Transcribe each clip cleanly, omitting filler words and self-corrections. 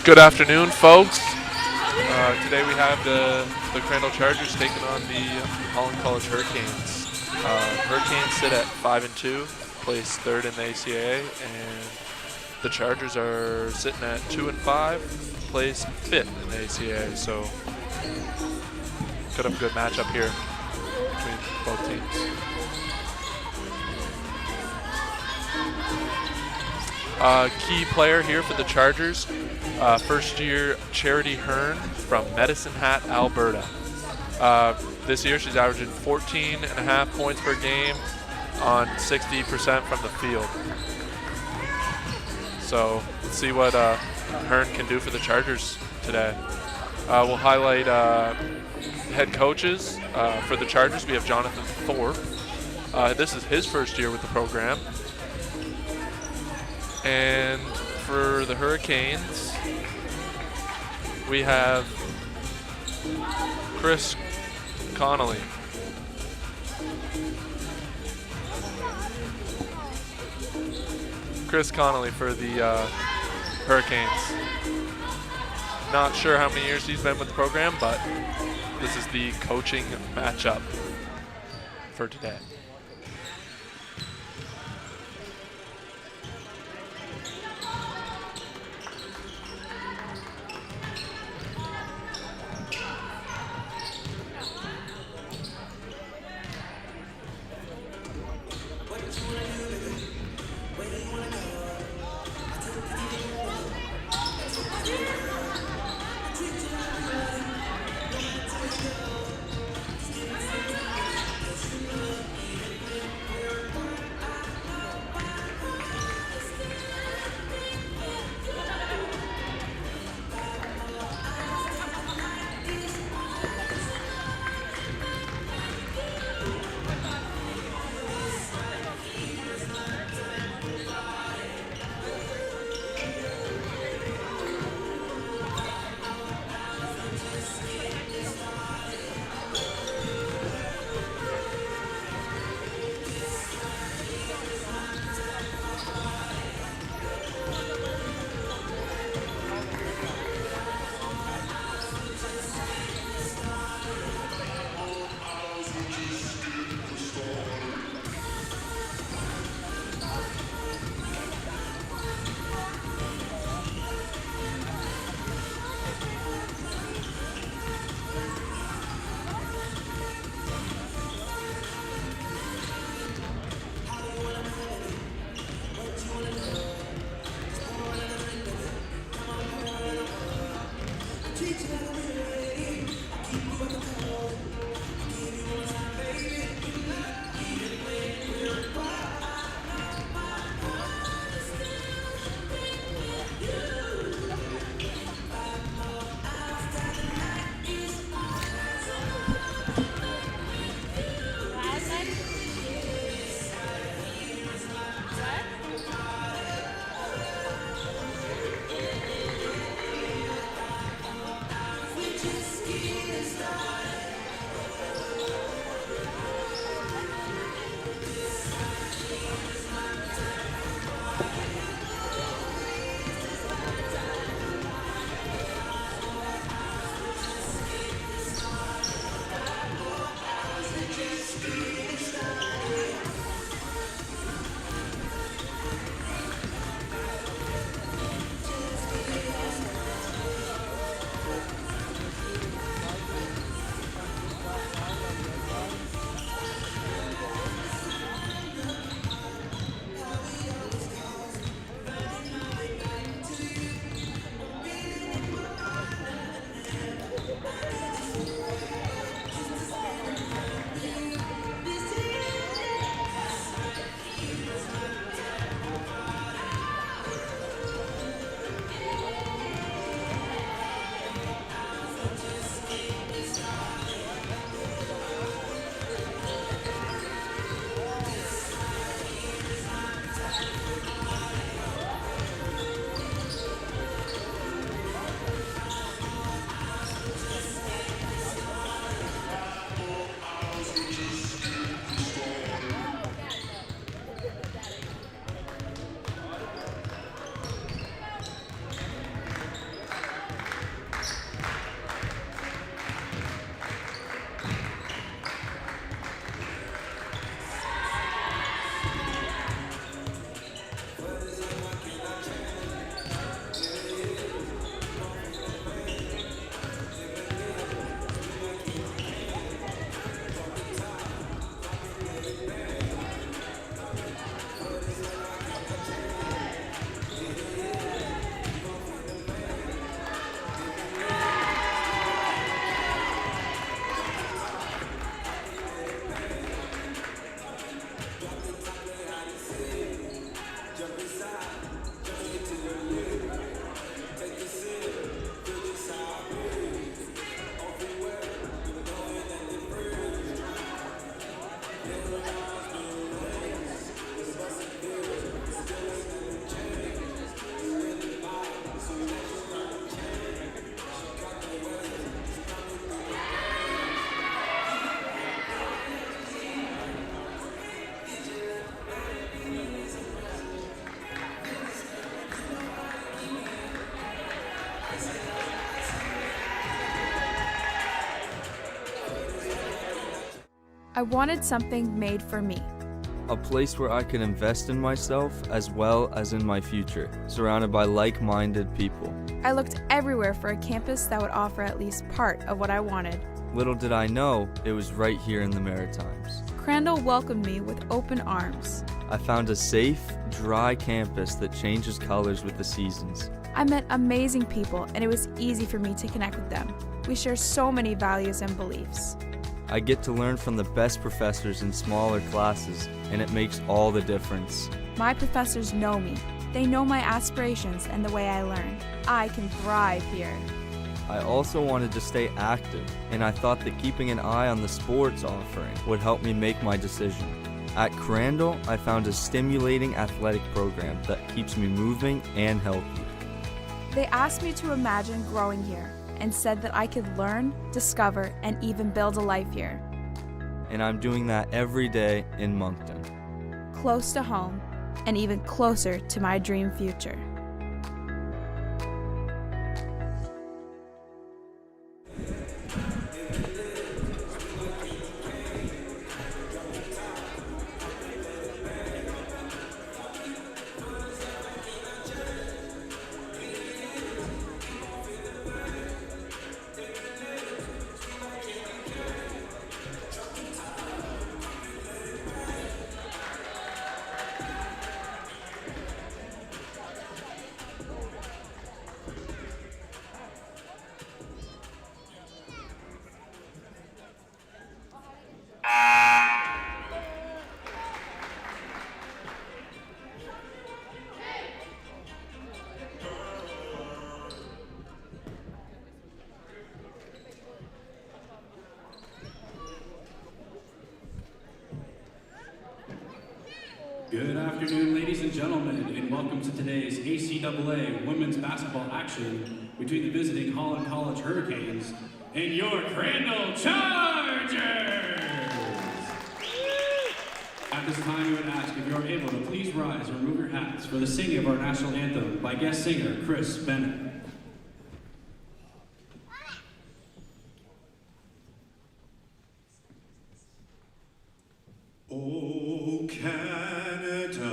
Good afternoon, folks. Today we have the Crandall Chargers taking on the Holland College Hurricanes. Hurricanes sit at 5-2, placed third in the ACAA, and the Chargers are sitting at 2-5, placed fifth in the ACAA. So could have a good matchup here between both teams. Key player here for the Chargers, first-year Charity Hearn from Medicine Hat, Alberta. This year she's averaging 14.5 points per game on 60% from the field. So let's see what Hearn can do for the Chargers today. We'll highlight head coaches for the Chargers. We have Jonathan Thorpe. This is his first year with the program. And for the Hurricanes, we have Chris Connolly. Chris Connolly for the Hurricanes. Not sure how many years he's been with the program, but this is the coaching matchup for today. I wanted something made for me. A place where I can invest in myself as well as in my future, surrounded by like-minded people. I looked everywhere for a campus that would offer at least part of what I wanted. Little did I know, it was right here in the Maritimes. Crandall welcomed me with open arms. I found a safe, dry campus that changes colors with the seasons. I met amazing people, and it was easy for me to connect with them. We share so many values and beliefs. I get to learn from the best professors in smaller classes, and it makes all the difference. My professors know me. They know my aspirations and the way I learn. I can thrive here. I also wanted to stay active, and I thought that keeping an eye on the sports offering would help me make my decision. At Crandall, I found a stimulating athletic program that keeps me moving and healthy. They asked me to imagine growing here and said that I could learn, discover, and even build a life here. And I'm doing that every day in Moncton. Close to home, and even closer to my dream future. Good afternoon, ladies and gentlemen, and welcome to today's ACAA women's basketball action between the visiting Holland College Hurricanes and your Crandall Chargers! At this time, we would ask if you are able to please rise and remove your hats for the singing of our national anthem by guest singer Chris Bennett. Oh, Canada,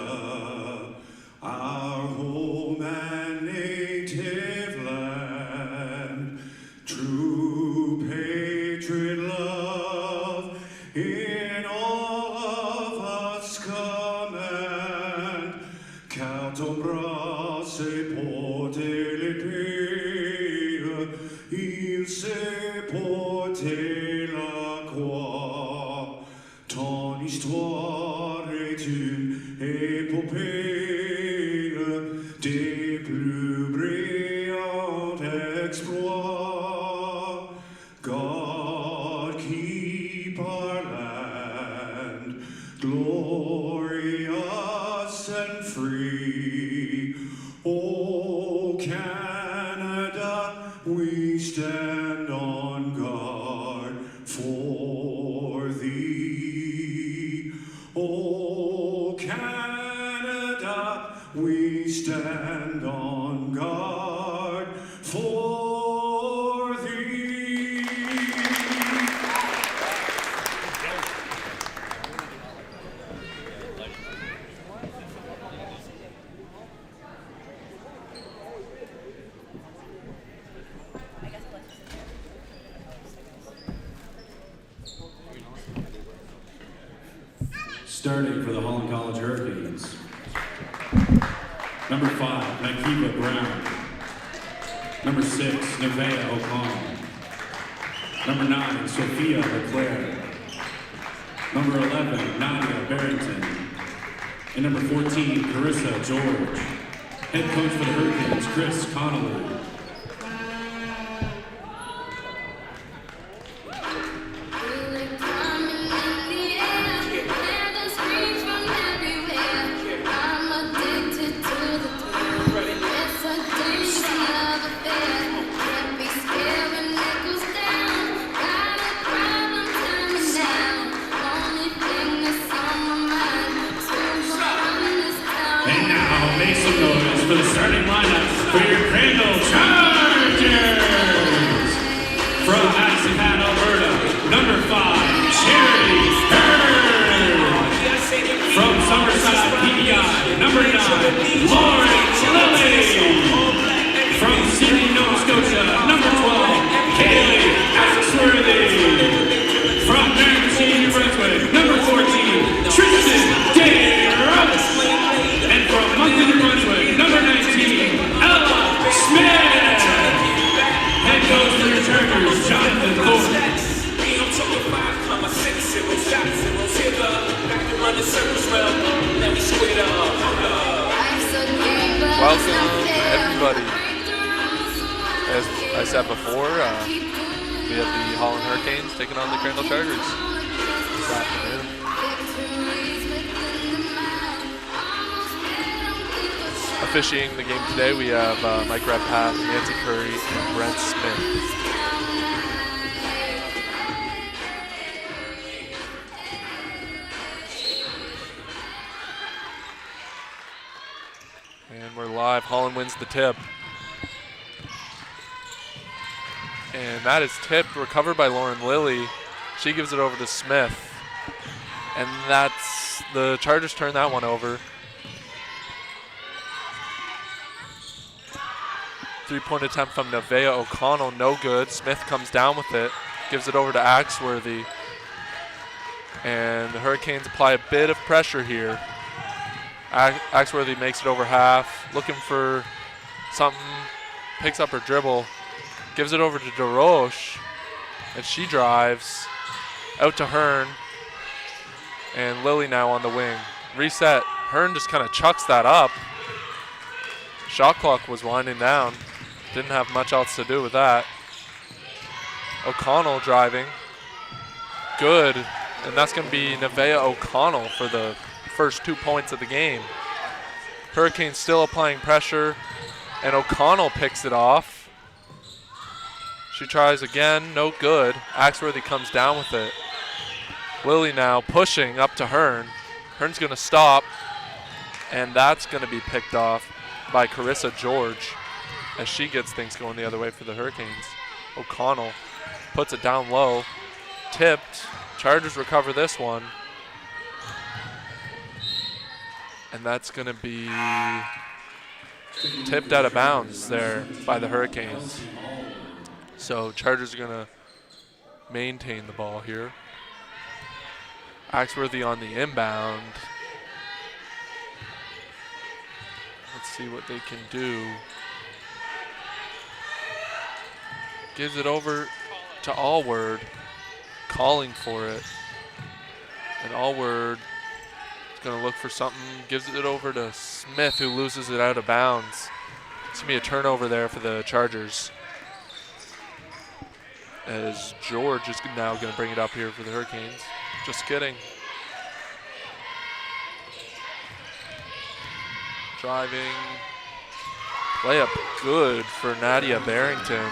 our home and native land, true patriot love in all of us command. Quand on brasse et porte l'épée, il sait porter la croix. Ton histoire est une épopée des plus brillants exploits. God keep our land glorious and free. Oh, Canada, we stand on guard for thee. Oh, Canada, we stand on guard for thee. Starting for the Holland College Hurricanes. Number 5, Nakiba Brown. Number 6, Nevaeh O'Connell. Number 9, Sophia Leclerc. Number 11, Nadia Barrington. And number 14, Carissa George. Head coach for the Hurricanes, Chris Connolly. Make some noise for the starting lineup for your Crandall Chargers. As I said before, we have the Holland Hurricanes taking on the Crandall Chargers this afternoon. Officiating the game today, we have Mike Redpath, Nancy Curry, and Brent Smith. And we're live. Holland wins the tip. And that is tipped, recovered by Lauren Lilly. She gives it over to Smith. And that's, the Chargers turn that one over. 3-point attempt from Nevaeh O'Connell, no good. Smith comes down with it, gives it over to Axworthy. And the Hurricanes apply a bit of pressure here. Axworthy makes it over half, looking for something, picks up her dribble, gives it over to DeRoche, and she drives out to Hearn, and Lilly now on the wing. Reset, Hearn just kind of chucks that up. Shot clock was winding down, didn't have much else to do with that. O'Connell driving, good, and that's going to be Nevaeh O'Connell for the first 2 points of the game. Hurricanes still applying pressure, and O'Connell picks it off. She tries again, no good. Axworthy comes down with it. Lilly now pushing up to Hearn. Hearn's going to stop, and that's going to be picked off by Carissa George as she gets things going the other way for the Hurricanes. O'Connell puts it down low, tipped. Chargers recover this one. And that's going to be tipped out of bounds there by the Hurricanes. So Chargers are going to maintain the ball here. Axworthy on the inbound. Let's see what they can do. Gives it over to Allward, calling for it. And Allward is going to look for something, gives it over to Smith, who loses it out of bounds. It's going to be a turnover there for the Chargers, as George is now going to bring it up here for the Hurricanes. Just kidding. Driving. Layup good for Nadia Barrington.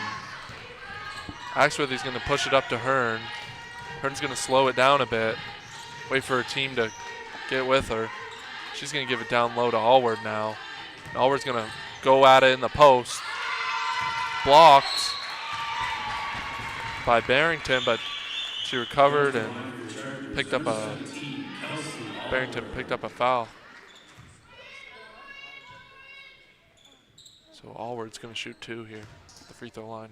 Axworthy's going to push it up to Hearn. Hearn's going to slow it down a bit. Wait for her team to get with her. She's going to give it down low to Allward now. And Allward's going to go at it in the post. Blocked by Barrington, but she recovered and picked up Barrington picked up a foul. So Allward's going to shoot 2 here at the free throw line.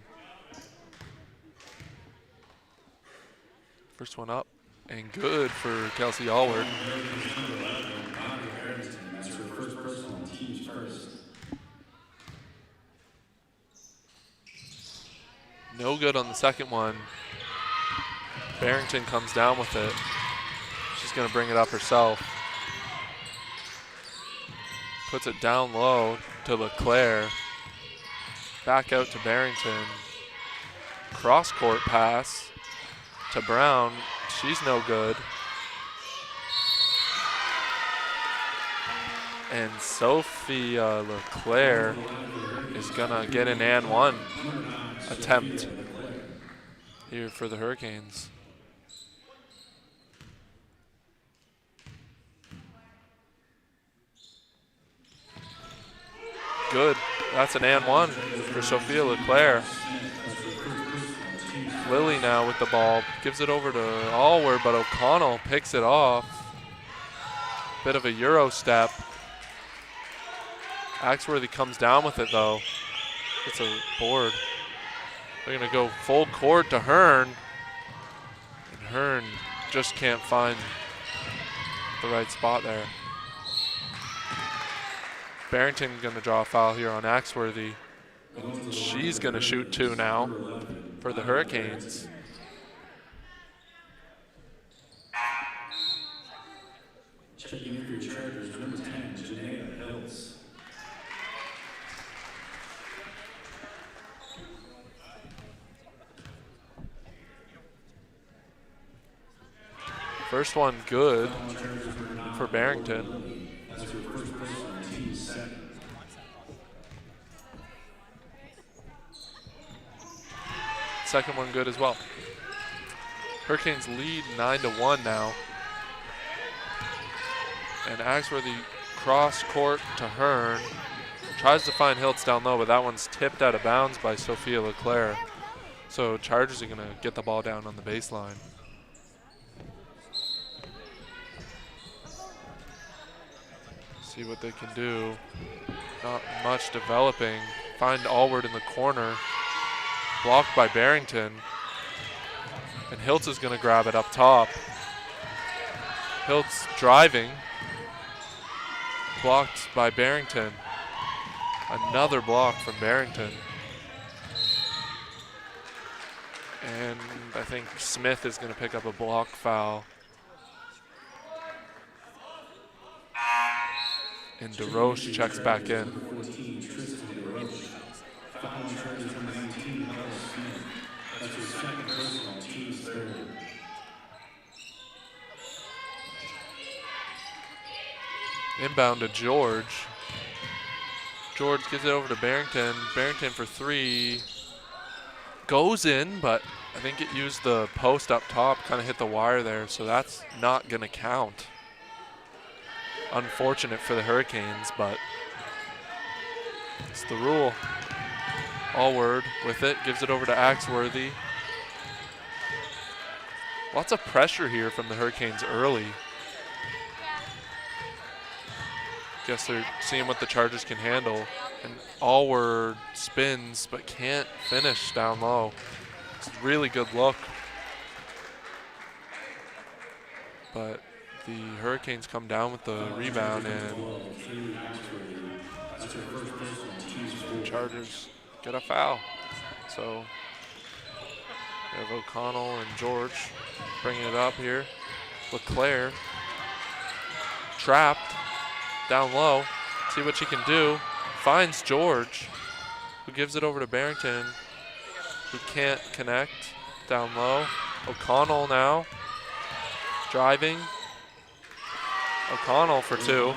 First one up and good for Kelsey Allward. No good on the second one. Barrington comes down with it. She's going to bring it up herself. Puts it down low to LeClaire. Back out to Barrington. Cross-court pass to Brown. She's no good. And Sophia LeClaire is going to get an and one attempt here for the Hurricanes. Good. That's an and one for Sophia LeClaire. Lilly now with the ball. Gives it over to Allward, but O'Connell picks it off. Bit of a Euro step. Axworthy comes down with it, though. It's a board. They're going to go full court to Hearn. And Hearn just can't find the right spot there. Barrington going to draw a foul here on Axworthy. She's going to shoot 2 now for the Hurricanes. Checking in for your Chargers, number 10, Janaea Hills. First one good for Barrington. That's your first personal, team's second. Second one good as well. Hurricanes lead 9-1 now. And Axworthy cross court to Hearn. Tries to find Hiltz down low, but that one's tipped out of bounds by Sophia Leclerc. So Chargers are going to get the ball down on the baseline. See what they can do. Not much developing. Find Allward in the corner. Blocked by Barrington. And Hiltz is going to grab it up top. Hiltz driving. Blocked by Barrington. Another block from Barrington. And I think Smith is going to pick up a block foul. And DeRoche checks back in. Inbound to George. George gives it over to Barrington. Barrington for three. Goes in, but I think it used the post up top, kind of hit the wire there, so that's not going to count. Unfortunate for the Hurricanes, but it's the rule. Allward with it, gives it over to Axworthy. Lots of pressure here from the Hurricanes early. Guess they're seeing what the Chargers can handle. And Allward spins, but can't finish down low. It's a really good look. But the Hurricanes come down with the rebound, and the Chargers get a foul. So we have O'Connell and George bringing it up here. Leclerc trapped down low. See what she can do. Finds George, who gives it over to Barrington, who can't connect down low. O'Connell now driving. O'Connell for two.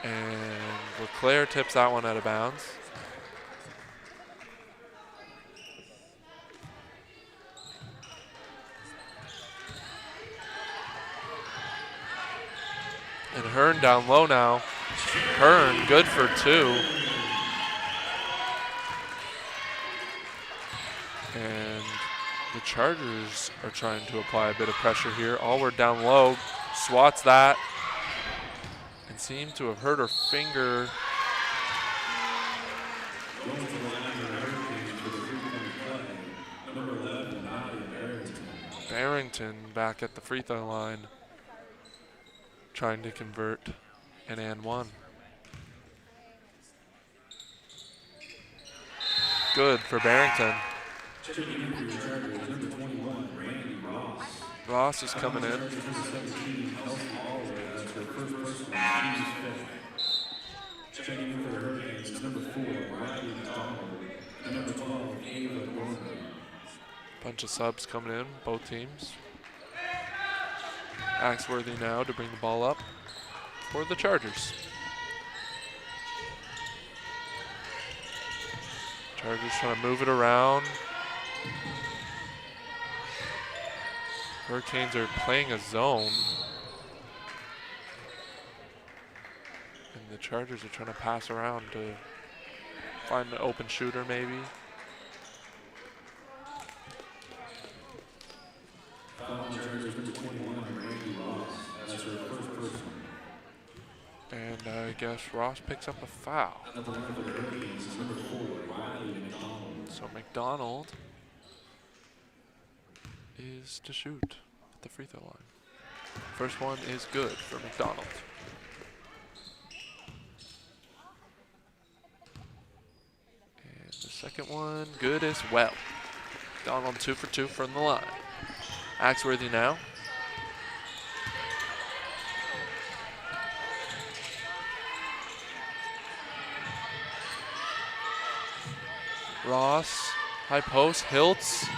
And Leclerc tips that one out of bounds. And Hearn down low now. Hearn good for two. And the Chargers are trying to apply a bit of pressure here. Allward down low, swats that, and seemed to have hurt her finger. Barrington back at the free throw line, trying to convert an and one. Good for Barrington. Ross is coming in. Bunch of subs coming in, both teams. Axworthy now to bring the ball up for the Chargers. Chargers trying to move it around. Hurricanes are playing a zone. And the Chargers are trying to pass around to find an open shooter maybe. And I guess Ross picks up a foul. So McDonald is to shoot at the free throw line. First one is good for McDonald. And the second one, good as well. McDonald 2 for 2 from the line. Axworthy now. Ross, high post, Hiltz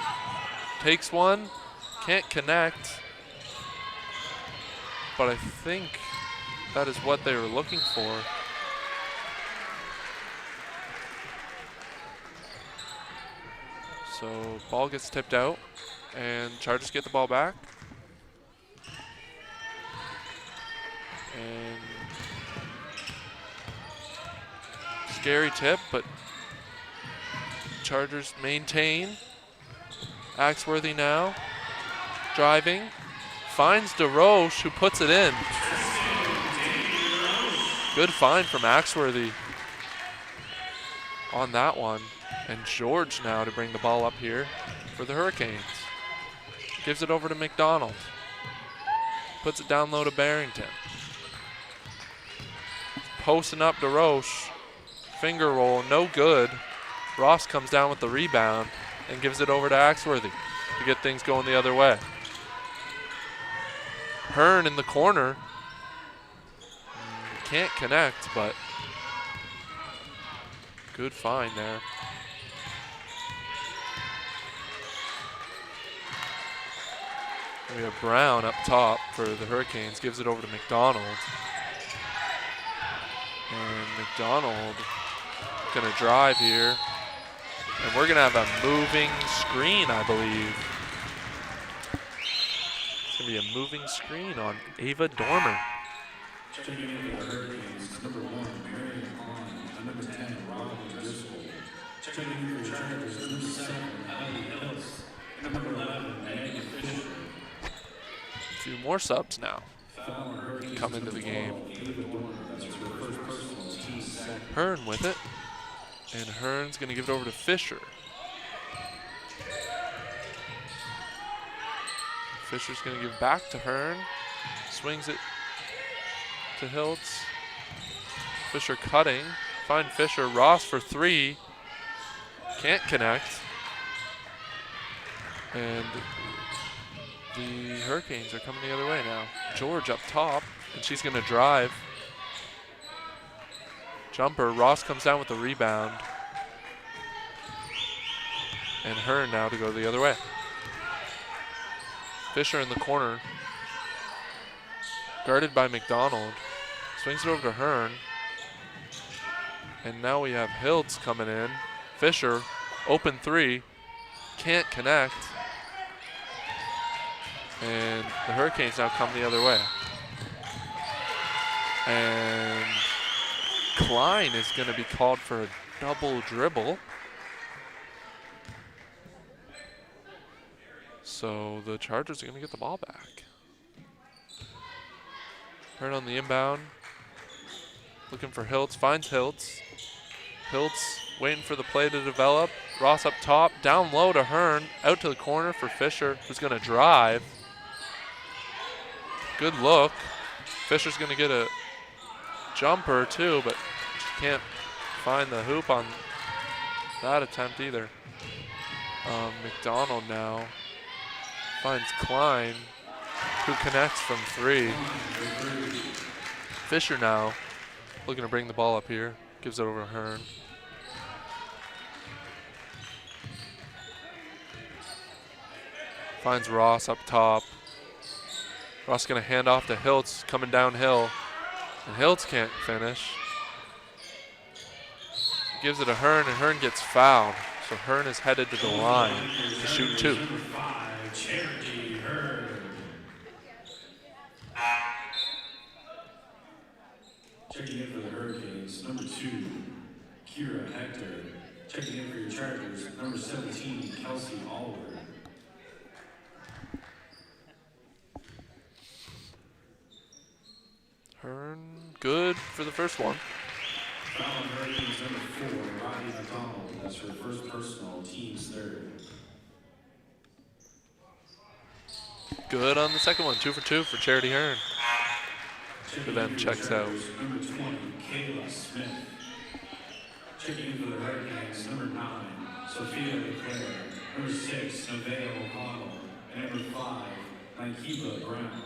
takes one, can't connect, but I think that is what they were looking for. So ball gets tipped out, and Chargers get the ball back. And scary tip, but Chargers maintain. Axworthy now, driving, finds DeRoche, who puts it in. Good find from Axworthy on that one. And George now to bring the ball up here for the Hurricanes. Gives it over to McDonald. Puts it down low to Barrington. Posting up DeRoche. Finger roll, no good. Ross comes down with the rebound and gives it over to Axworthy to get things going the other way. Hearn in the corner. Can't connect, but good find there. We have Brown up top for the Hurricanes, gives it over to McDonald. And McDonald gonna drive here. And we're gonna have a moving screen, I believe. It's gonna be a moving screen on Ava Dormer. Checking in for the Hurricanes, number 1, Marion Klein, and number 10, Robin Driscoll. Checking in for the Chargers, number 7, Ellie Hills, and number 11, Maggie Fisher. A few more subs now come into the game. Hearn with it, and Hearn's gonna give it over to Fisher. Fisher's gonna give back to Hearn, swings it to Hiltz. Fisher cutting, find Fisher, Ross for 3, can't connect. And the Hurricanes are coming the other way now. George up top, and she's gonna drive. Jumper, Ross comes down with the rebound. And Hearn now to go the other way. Fisher in the corner, guarded by McDonald. Swings it over to Hearn. And now we have Hiltz coming in. Fisher, open 3, can't connect. And the Hurricanes now come the other way. And Klein is going to be called for a double dribble. So the Chargers are going to get the ball back. Hearn on the inbound. Looking for Hiltz, finds Hiltz. Hiltz waiting for the play to develop. Ross up top, down low to Hearn, out to the corner for Fisher, who's going to drive. Good look. Fisher's going to get a jumper too, but she can't find the hoop on that attempt either. McDonald now finds Klein, who connects from 3. Fisher now looking to bring the ball up here. Gives it over to Hearn. Finds Ross up top. Ross gonna hand off to Hiltz, coming downhill. And Hiltz can't finish. Gives it to Hearn, and Hearn gets fouled. So Hearn is headed to the line to shoot 2. Checking in for the Hurricanes, number 2, Kira Hector. Checking in for your Chargers, number 17, Kelsey Allward. Hearn, good for the first one. Foul on Hurricanes, number 4, Rodney McDonald. That's her first personal, team's 3rd. Good on the second one, 2 for 2 for Charity Hearn. Who then checks out. Number 20, Kayla Smith. Checking in for the Hurricanes, number 9, Sophia Leclerc. Number 6, Nevaeh O'Connell. And number 5, Nikiba Brown.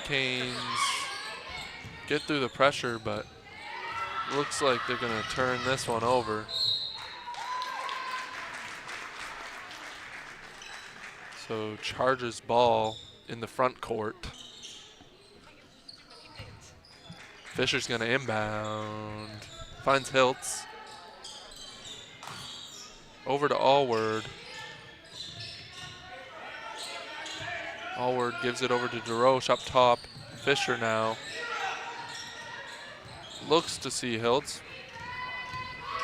Hurricanes get through the pressure, but looks like they're going to turn this one over. So Chargers ball in the front court. Fisher's going to inbound. Finds Hiltz. Over to Allward. Allward gives it over to DeRoche up top. Fisher now looks to see Hiltz,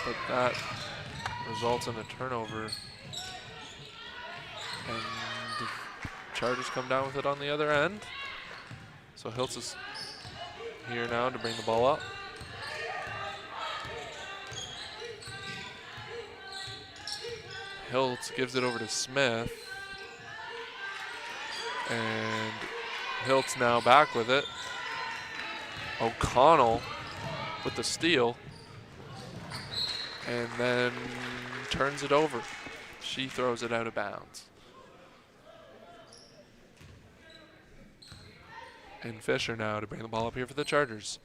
but that results in a turnover. And the Chargers come down with it on the other end. So Hiltz is here now to bring the ball up. Hiltz gives it over to Smith. And Hiltz now back with it. O'Connell with the steal. And then turns it over. She throws it out of bounds. And Fisher now to bring the ball up here for the Chargers.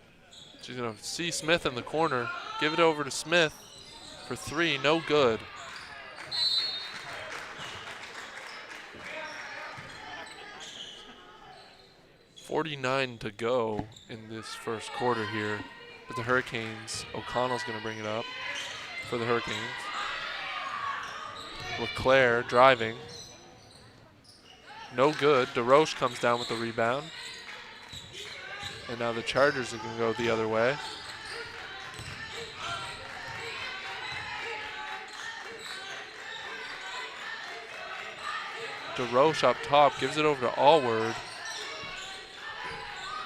She's going to see Smith in the corner. Give it over to Smith for three. No good. .49 to go in this first quarter here with the Hurricanes. O'Connell's going to bring it up for the Hurricanes. LeClaire driving. No good. DeRoche comes down with the rebound. And now the Chargers are going to go the other way. DeRoche up top, gives it over to Allward.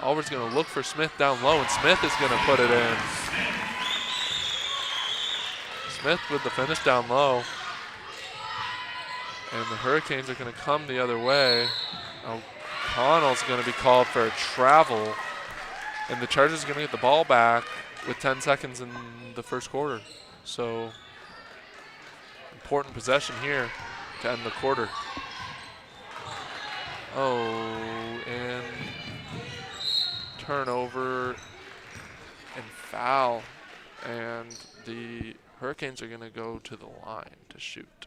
Allward's going to look for Smith down low, and Smith is going to put it in. Smith with the finish down low. And the Hurricanes are going to come the other way. O'Connell's going to be called for a travel. And the Chargers are going to get the ball back with 10 seconds in the first quarter. So, important possession here to end the quarter. Oh, and turnover and foul. And the Hurricanes are going to go to the line to shoot.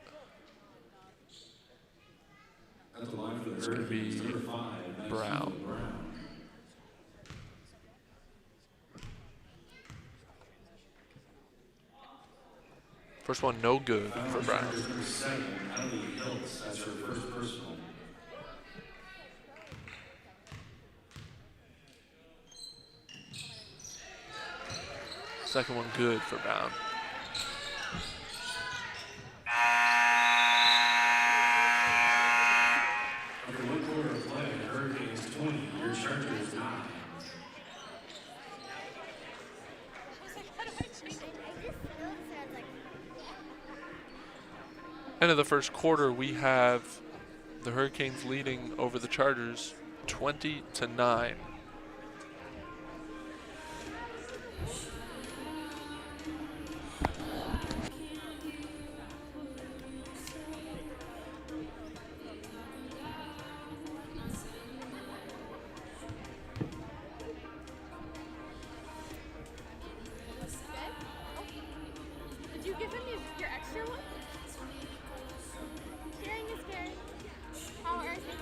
At the line for the It's going to be Hurricanes, number 5, Brown. First one, no good for Brown. Number 7, Ellie Hiltz. That's her first personal. Second one, good for Brown. After one quarter of play, Hurricanes 20, your Chargers 9. End of the first quarter, we have the Hurricanes leading over the Chargers 20-9. Did you give him your extra one? Caring is caring. How are things?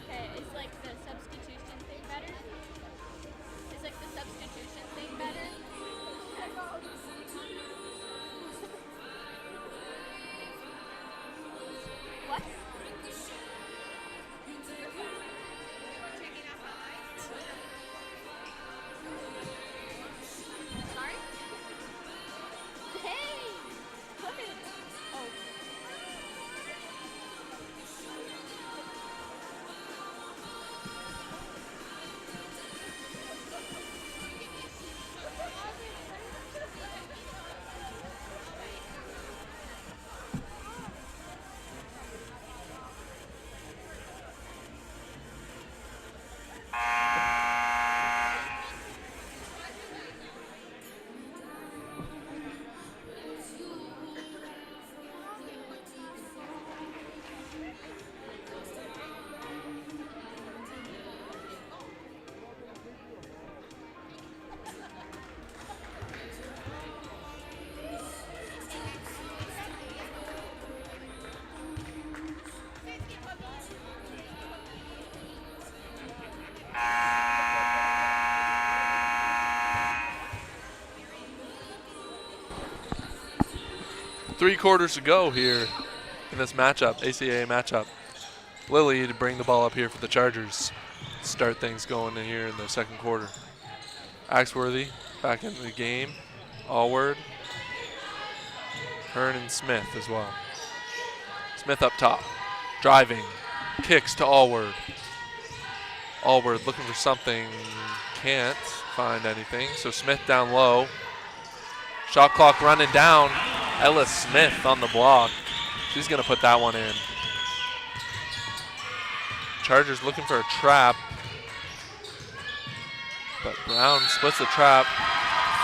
Okay, is like the substitution thing better? Is like the substitution thing better? What? Sorry? Hey! Good! Oh. 3 quarters to go here in this matchup, ACAA matchup. Lily to bring the ball up here for the Chargers. Start things going in here in the second quarter. Axworthy back into the game. Allward. Hearn and Smith as well. Smith up top. Driving. Kicks to Allward. Allward looking for something. Can't find anything. So Smith down low. Shot clock running down. Ella Smith on the block. She's going to put that one in. Chargers looking for a trap. But Brown splits the trap.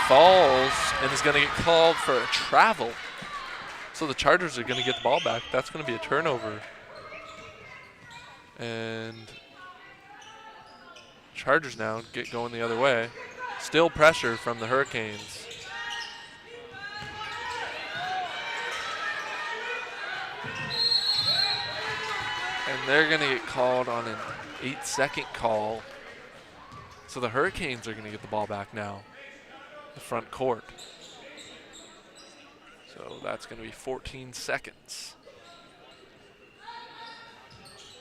Falls and is going to get called for a travel. So the Chargers are going to get the ball back. That's going to be a turnover. And Chargers now get going the other way. Still pressure from the Hurricanes. And they're going to get called on an 8-second call. So the Hurricanes are going to get the ball back now. The front court. So that's going to be 14 seconds.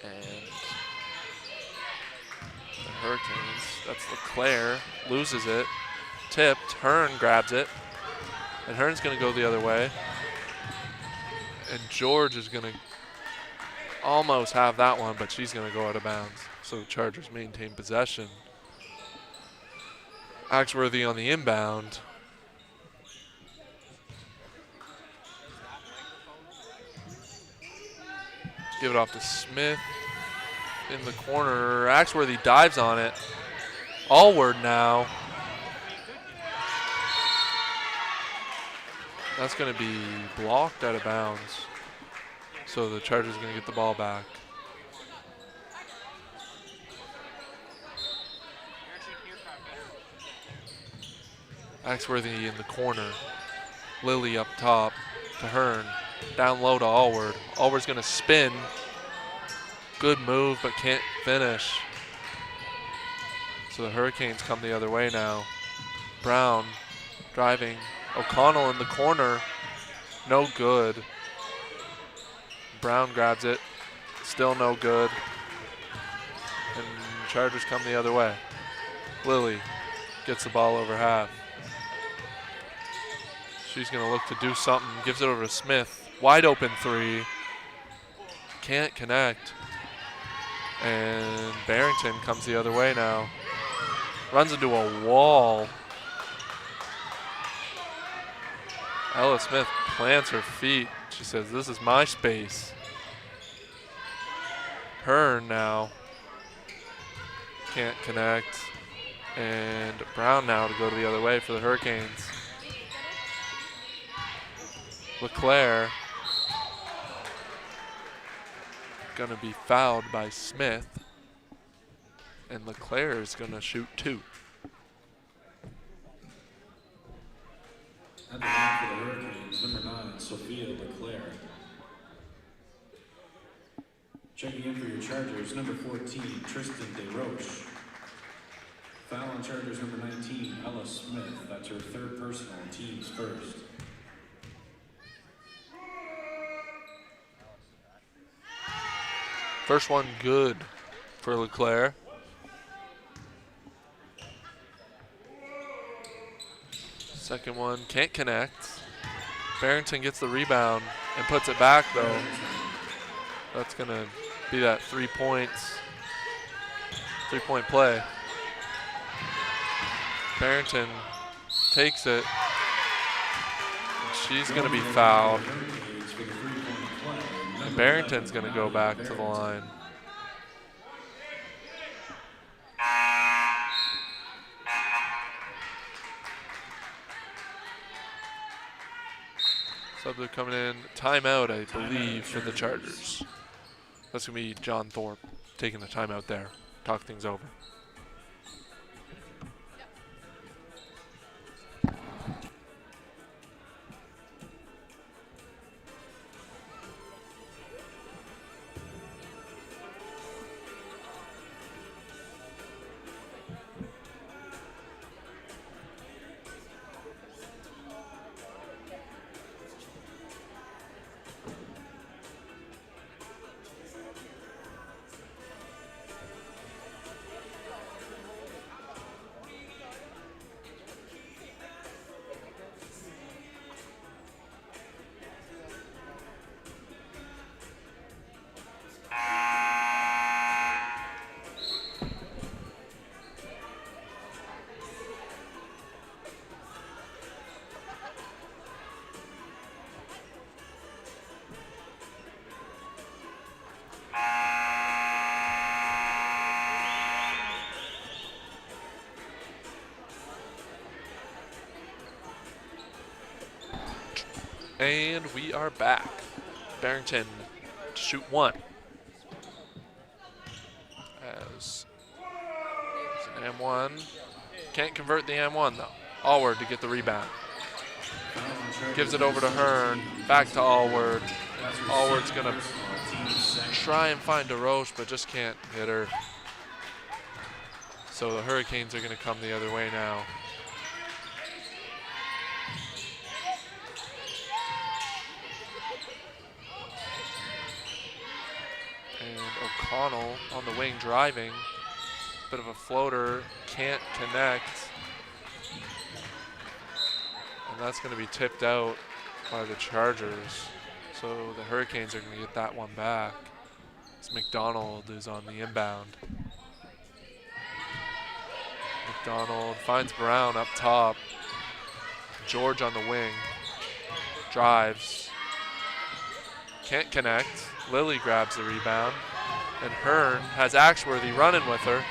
And the Hurricanes, that's LeClaire, loses it. Tipped, Hearn grabs it. And Hearn's going to go the other way. And George is going to almost have that one, but she's going to go out of bounds. So the Chargers maintain possession. Axworthy on the inbound. Give it off to Smith in the corner. Axworthy dives on it. Allward now. That's going to be blocked out of bounds. So the Chargers are going to get the ball back. Axworthy in the corner. Lily up top to Hearn. Down low to Allward. Allward's going to spin. Good move, but can't finish. So the Hurricanes come the other way now. Brown driving. O'Connell in the corner. No good. Brown grabs it. Still no good. And Chargers come the other way. Lily gets the ball over half. She's going to look to do something. Gives it over to Smith. Wide open three. Can't connect. And Barrington comes the other way now. Runs into a wall. Ella Smith plants her feet. She says, this is my space. Hearn now. Can't connect. And Brown now to go to the other way for the Hurricanes. LeClaire gonna be fouled by Smith. And LeClaire is gonna shoot 2. At the back for the Hurricanes, number 9, Sophia LeClaire. Checking in for your Chargers, number 14, Tristan DeRoche. Foul on Chargers, number 19, Ella Smith. That's her 3rd personal, team's first. First one good for LeClaire. Second one can't connect. Barrington gets the rebound and puts it back though. That's gonna be that 3 points. 3-point play. Barrington takes it. She's gonna be fouled. And Barrington's gonna go back to the line. So they're coming in. Timeout, I believe, for the Chargers. That's going to be John Thorpe taking the timeout there. Talk things over. And we are back. Barrington to shoot one. As it's an M1. Can't convert the M1 though. Allward to get the rebound. Gives it over to Hearn. Back to Allward. Allward's going to try and find DeRoche, but just can't hit her. So the Hurricanes are going to come the other way now. And O'Connell on the wing driving. Bit of a floater, can't connect. And that's going to be tipped out by the Chargers. So the Hurricanes are going to get that one back. As McDonald is on the inbound. McDonald finds Brown up top. George on the wing. Drives. Can't connect. Lilly grabs the rebound. And Hearn has Axworthy running with her.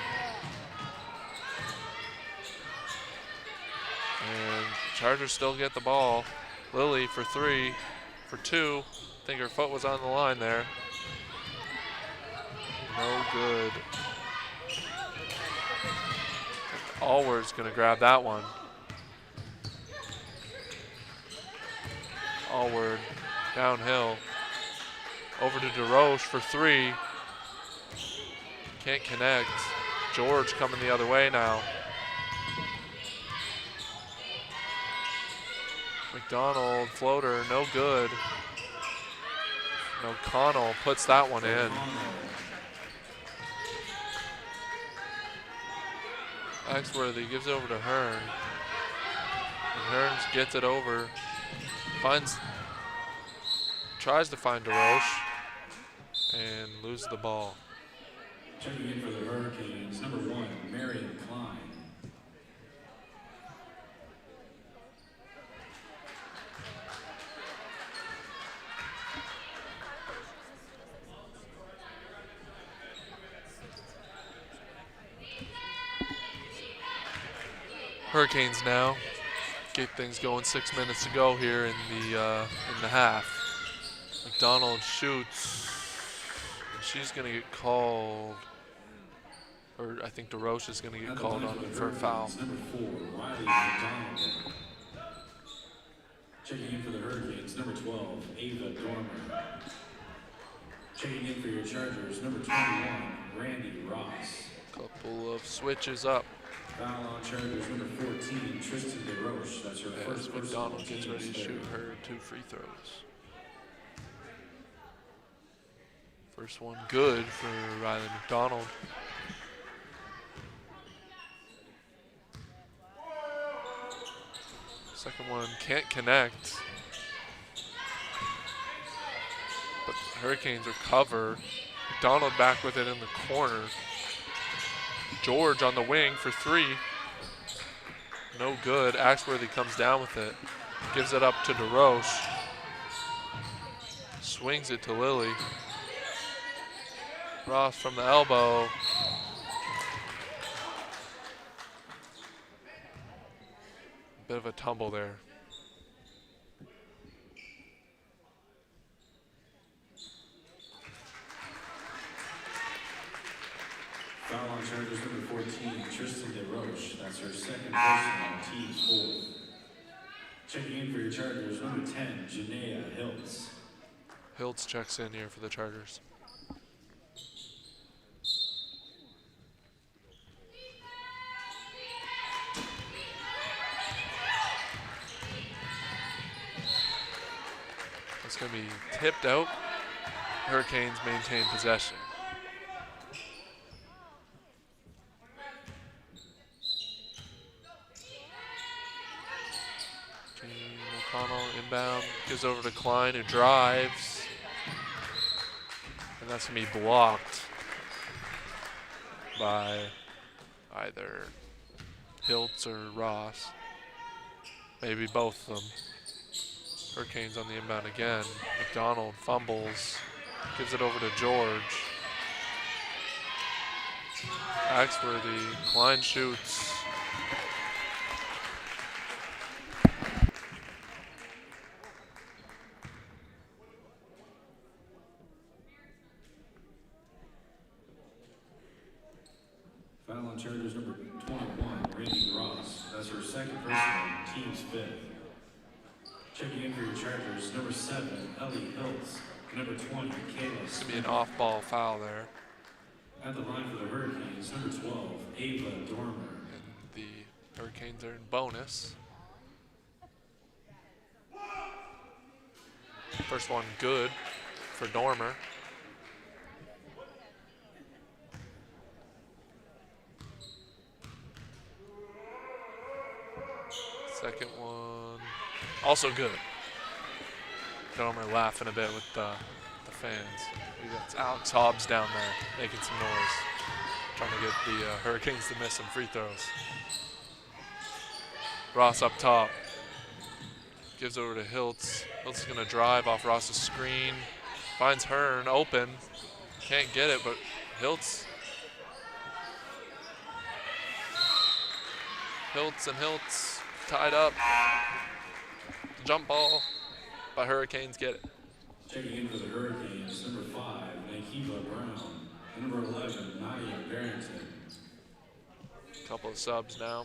And Chargers still get the ball. Lilly for three, for two. I think her foot was on the line there. No good. Allward's gonna grab that one. Allward downhill. Over to DeRoche for three. Can't connect. George coming the other way now. McDonald, floater, no good. And O'Connell puts that one in. Axworthy gives it over to Hearn. And Hearn gets it over. Tries to find DeRoche and loses the ball. Checking in for the Hurricanes, number 1, Marion Klein. Hurricanes now get things going. 6 minutes to go here in the half. McDonald shoots. And she's going to get called, or I think DeRoche is going to get called on for a foul. Number 4, Riley McDonald. Checking in for the Hurricanes, number 12, Ava Dormer. Checking in for your Chargers, number 21, Randy Ross. Couple of switches up. Foul on Chargers, number 14, Tristan DeRoche. That's her first As McDonald gets ready to shoot her 2 free throws. First one good for Riley McDonald. Second one can't connect. But Hurricanes recover. McDonald back with it in the corner. George on the wing for three. No good. Axworthy comes down with it. Gives it up to DeRoche. Swings it to Lilly. Ross from the elbow. Bit of a tumble there. Foul on Chargers, number 14, Tristan DeRoche. That's her second person on team's fourth. Checking in for your Chargers, number 10, Janaea Hiltz. Hiltz checks in here for the Chargers. It's going to be tipped out. Hurricanes maintain possession. O'Connell inbound, gives over to Klein, who drives. And that's going to be blocked by either Hiltz or Ross. Maybe both of them. Hurricanes on the inbound again. McDonald fumbles, gives it over to George. Axworthy, Klein shoots. Chargers, number 21, Randy Ross. That's her second personal, team's fifth. Checking in for your Chargers, number 7, Ellie Hiltz. Number 20, Kayla It's gonna be an Smith. off-ball foul there. At the line for the Hurricanes, number 12, Ava Dormer. And the Hurricanes are in bonus. First one good for Dormer. Second one, also good. Dormer laughing a bit with the fans. We got Alex Hobbs down there making some noise, trying to get the Hurricanes to miss some free throws. Ross up top, gives over to Hiltz. Hiltz is gonna drive off Ross's screen, finds Hearn open, can't get it, but Hiltz and Hiltz tied up. Jump ball by Hurricanes, get it. Checking in for the Hurricanes, number 5, Nakiba Brown. And number 11, Nadia Barrington. Couple of subs now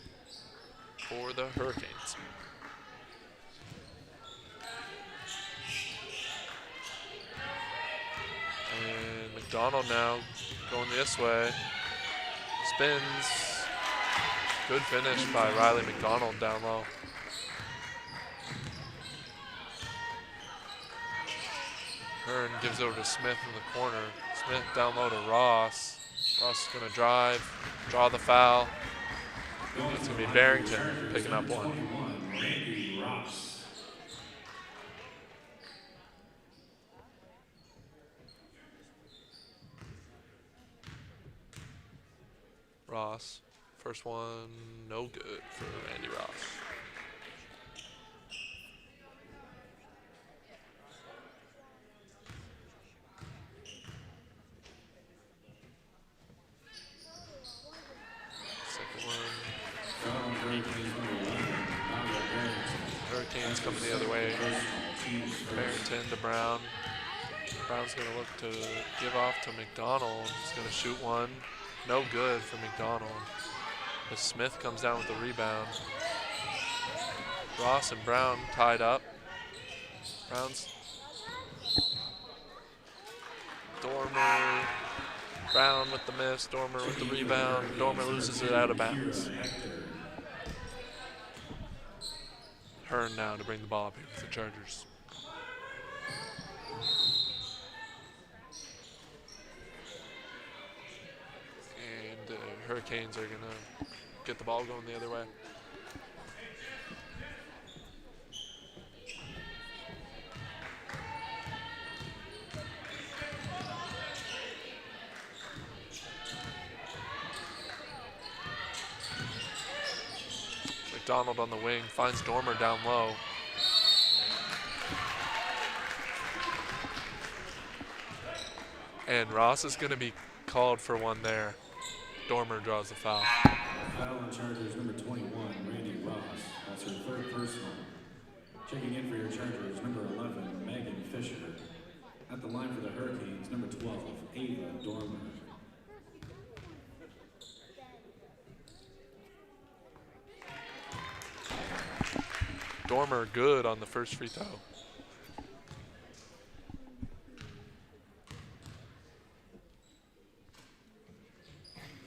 for the Hurricanes. And McDonald now going this way. Spins. Good finish by Riley McDonald down low. Hearn gives over to Smith in the corner. Smith down low to Ross. Ross is going to drive, draw the foul. It's going to be Barrington picking up one. 21, Randy Ross. Ross, first one, no good for Randy Ross. Second one. Hurricanes coming the other way. Barrington to Brown. Brown's going to look to give off to McDonald. He's going to shoot one. No good for McDonald. As Smith comes down with the rebound. Ross and Brown tied up. Brown's Dormer. Brown with the miss. Dormer with the rebound. Dormer loses it out of bounds. Hearn now to bring the ball up here for the Chargers. And the Hurricanes are going to get the ball going the other way. McDonald on the wing, finds Dormer down low. And Ross is going to be called for one there. Dormer draws the foul. Foul on Chargers, number 21, Randy Ross. That's her third personal. Checking in for your Chargers, number 11, Megan Fisher. At the line for the Hurricanes, number 12, Ava Dormer. Dormer good on the first free throw.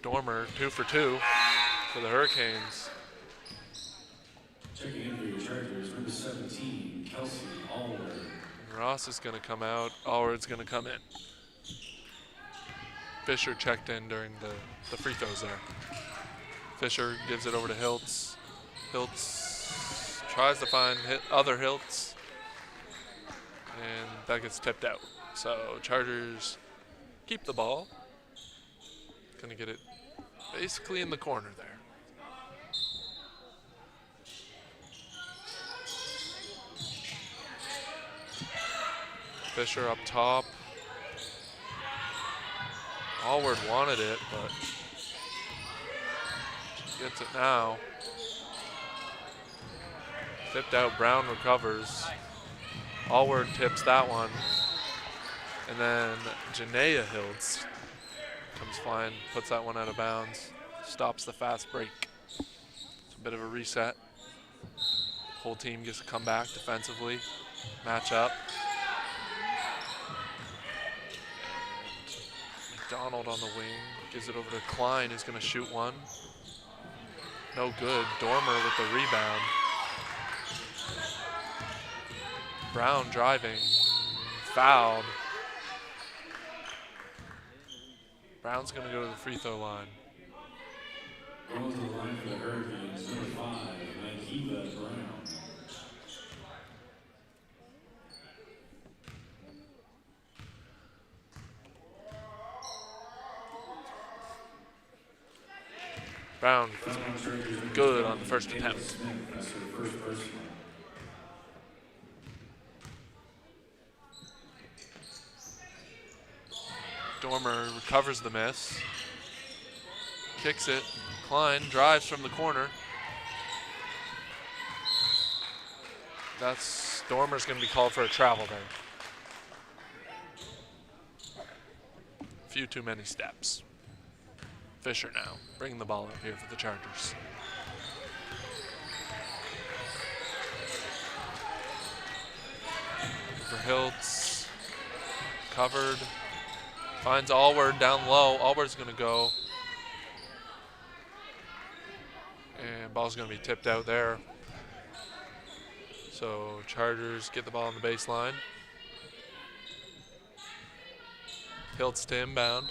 Dormer 2 for 2 for the Hurricanes. Checking in for your Chargers, number 17, Kelsey Allward. And Ross is going to come out. Allward's going to come in. Fisher checked in during the free throws there. Fisher gives it over to Hiltz. Hiltz tries to find other Hiltz, and that gets tipped out. So Chargers keep the ball. Gonna get it basically in the corner there. Fisher up top. Allward wanted it, but she gets it now. Tipped out, Brown recovers. Allward tips that one. And then Janaea Hiltz comes flying, puts that one out of bounds. stops the fast break. It's a bit of a reset. Whole team gets to come back defensively, match up. McDonald on the wing, gives it over to Klein, who's going to shoot one. No good. Dormer with the rebound. Brown driving, fouled. Brown's going to go to the free throw line. Going to the line for the Hurricanes, number 5, Nakiva Brown. Brown good on the first attempt. That's her first personal. Dormer recovers the miss. Kicks it. Klein drives from the corner. That's Dormer's going to be called for a travel there. A few too many steps. Fisher now bringing the ball up here for the Chargers. For Hiltz, covered, finds Allward down low. Allward's going to go, and ball's going to be tipped out there. So Chargers get the ball on the baseline. Hiltz to inbound.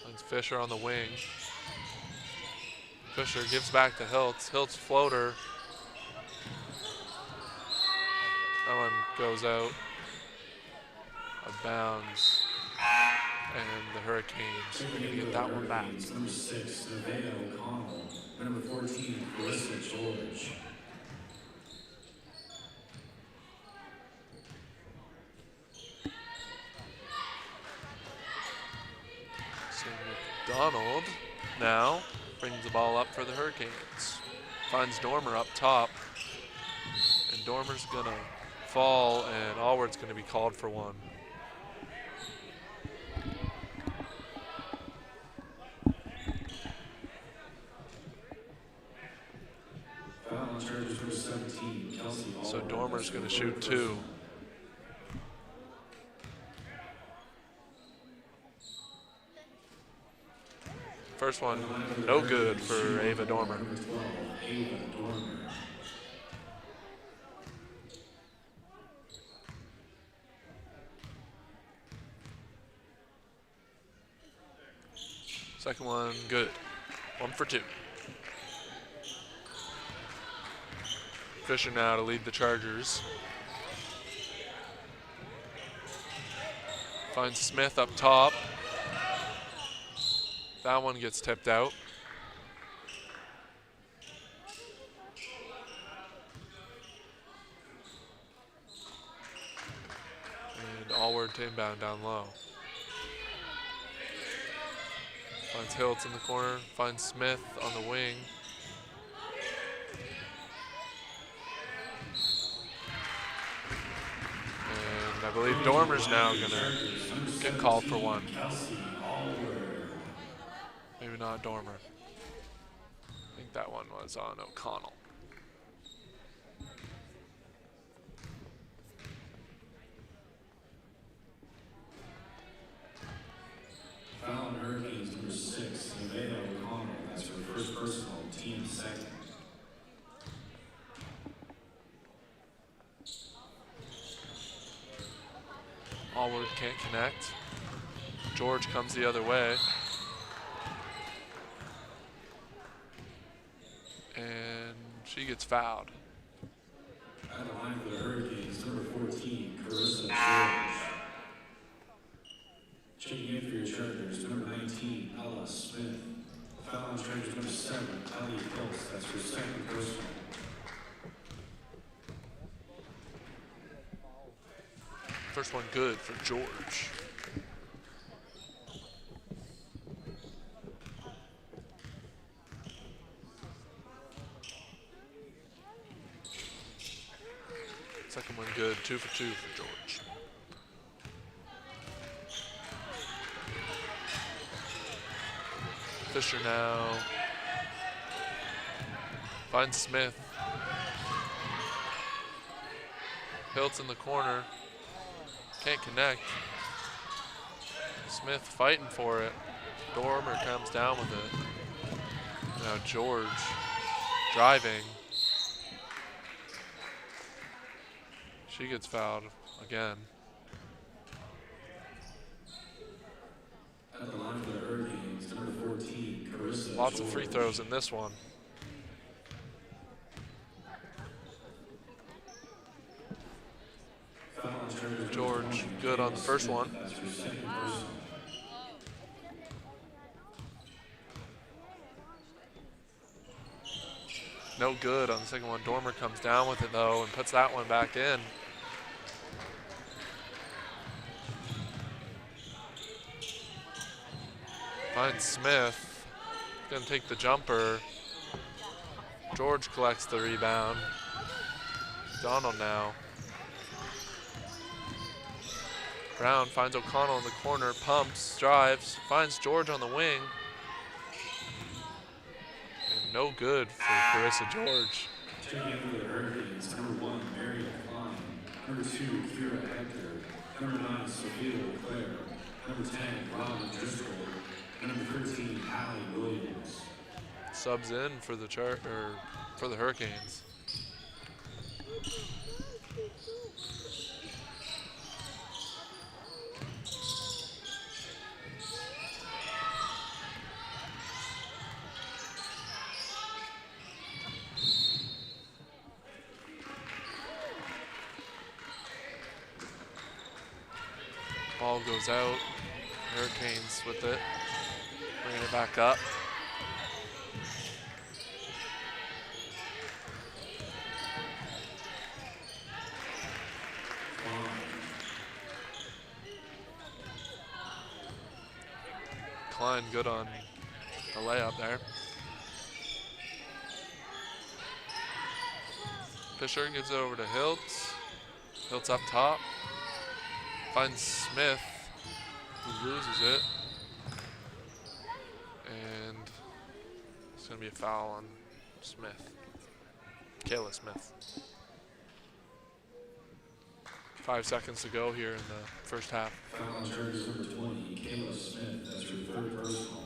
Finds Fisher on the wing. Fisher gives back to Hiltz. Hiltz floater. That one goes out of bounds. And the Hurricanes are going to get that one back. Number 6, Nevaeh O'Connell. Number 14, Carissa George. So McDonald now brings the ball up for the Hurricanes. Finds Dormer up top. And Dormer's going to fall, and Allward's going to be called for one. So Dormer's going to shoot 2. First one, no good for Ava Dormer. Second one, good. 1 for 2. Fisher now to lead the Chargers. Finds Smith up top. That one gets tipped out. And Allward to inbound down low. Finds Hiltz in the corner. Finds Smith on the wing. I believe Dormer's now going to get called for one. Maybe not Dormer. I think that one was on O'Connell. Foul on Hurricanes number 6, Nevaeh O'Connell. That's her first personal, team second. Allward can't connect. George comes the other way. And she gets fouled. At the line for the Hurricanes, number 14, Carissa George. Checking in for your Chargers, number 19, Ella Smith. Foul on Chargers number 7, Ellie Hiltz. That's her second personal. First one good for George. Second one good, 2 for 2 for George. Fisher now. Finds Smith. Hiltz in the corner. Can't connect. Smith fighting for it. Dormer comes down with it. Now George driving. She gets fouled again. At the line for the Hurricanes, number 14, Carissa. Lots of free throws in this one. George, good on the first one. That's her second personal. No good on the second one. Dormer comes down with it though and puts that one back in. Finds Smith. Gonna take the jumper. George collects the rebound. Donald now. Brown finds O'Connell in the corner, pumps, drives, finds George on the wing. And no good for Carissa George. Checking in for the Hurricanes, number 1, Marion Klein. Number 2, Kira Hector. Number 9, Sophia LeClaire. Number 10, Robin Driscoll. And number 13, Hallie Williams. Subs in for the for the Hurricanes. Ball goes out. Hurricanes with it. Bringing it back up. Klein good on the layup there. Fisher gives it over to Hiltz. Hiltz up top. Finds Smith, who loses it. And it's going to be a foul on Smith. Kayla Smith. 5 seconds to go here in the first half. Foul on charges number 20, Kayla Smith. That's her third personal.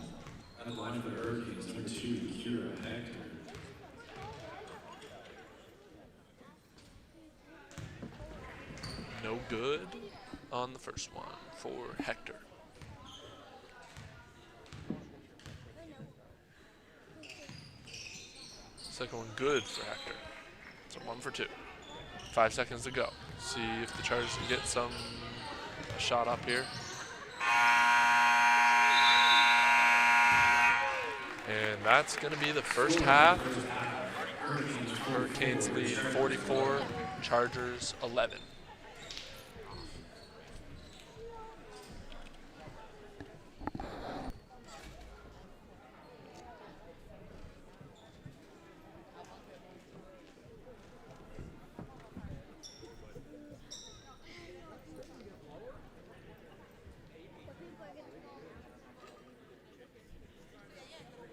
At the line for the Hurricanes, number 2, Kira Hector. No good on the first one for Hector. Second one good for Hector. So 1 for 2. 5 seconds to go. See if the Chargers can get a shot up here. And that's going to be the first half. Hurricanes lead 44, Chargers 11.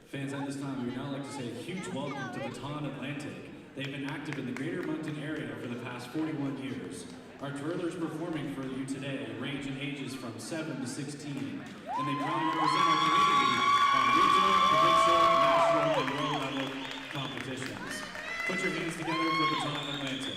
Fans, at this time, we would now like to say a huge welcome to Baton Atlantic. They've been active in the greater Moncton area for the past 41 years. Our twirlers performing for you today range in ages from 7 to 16, and they proudly represent our community on regional, provincial, national, and world level competitions. Put your hands together for Baton Atlantic.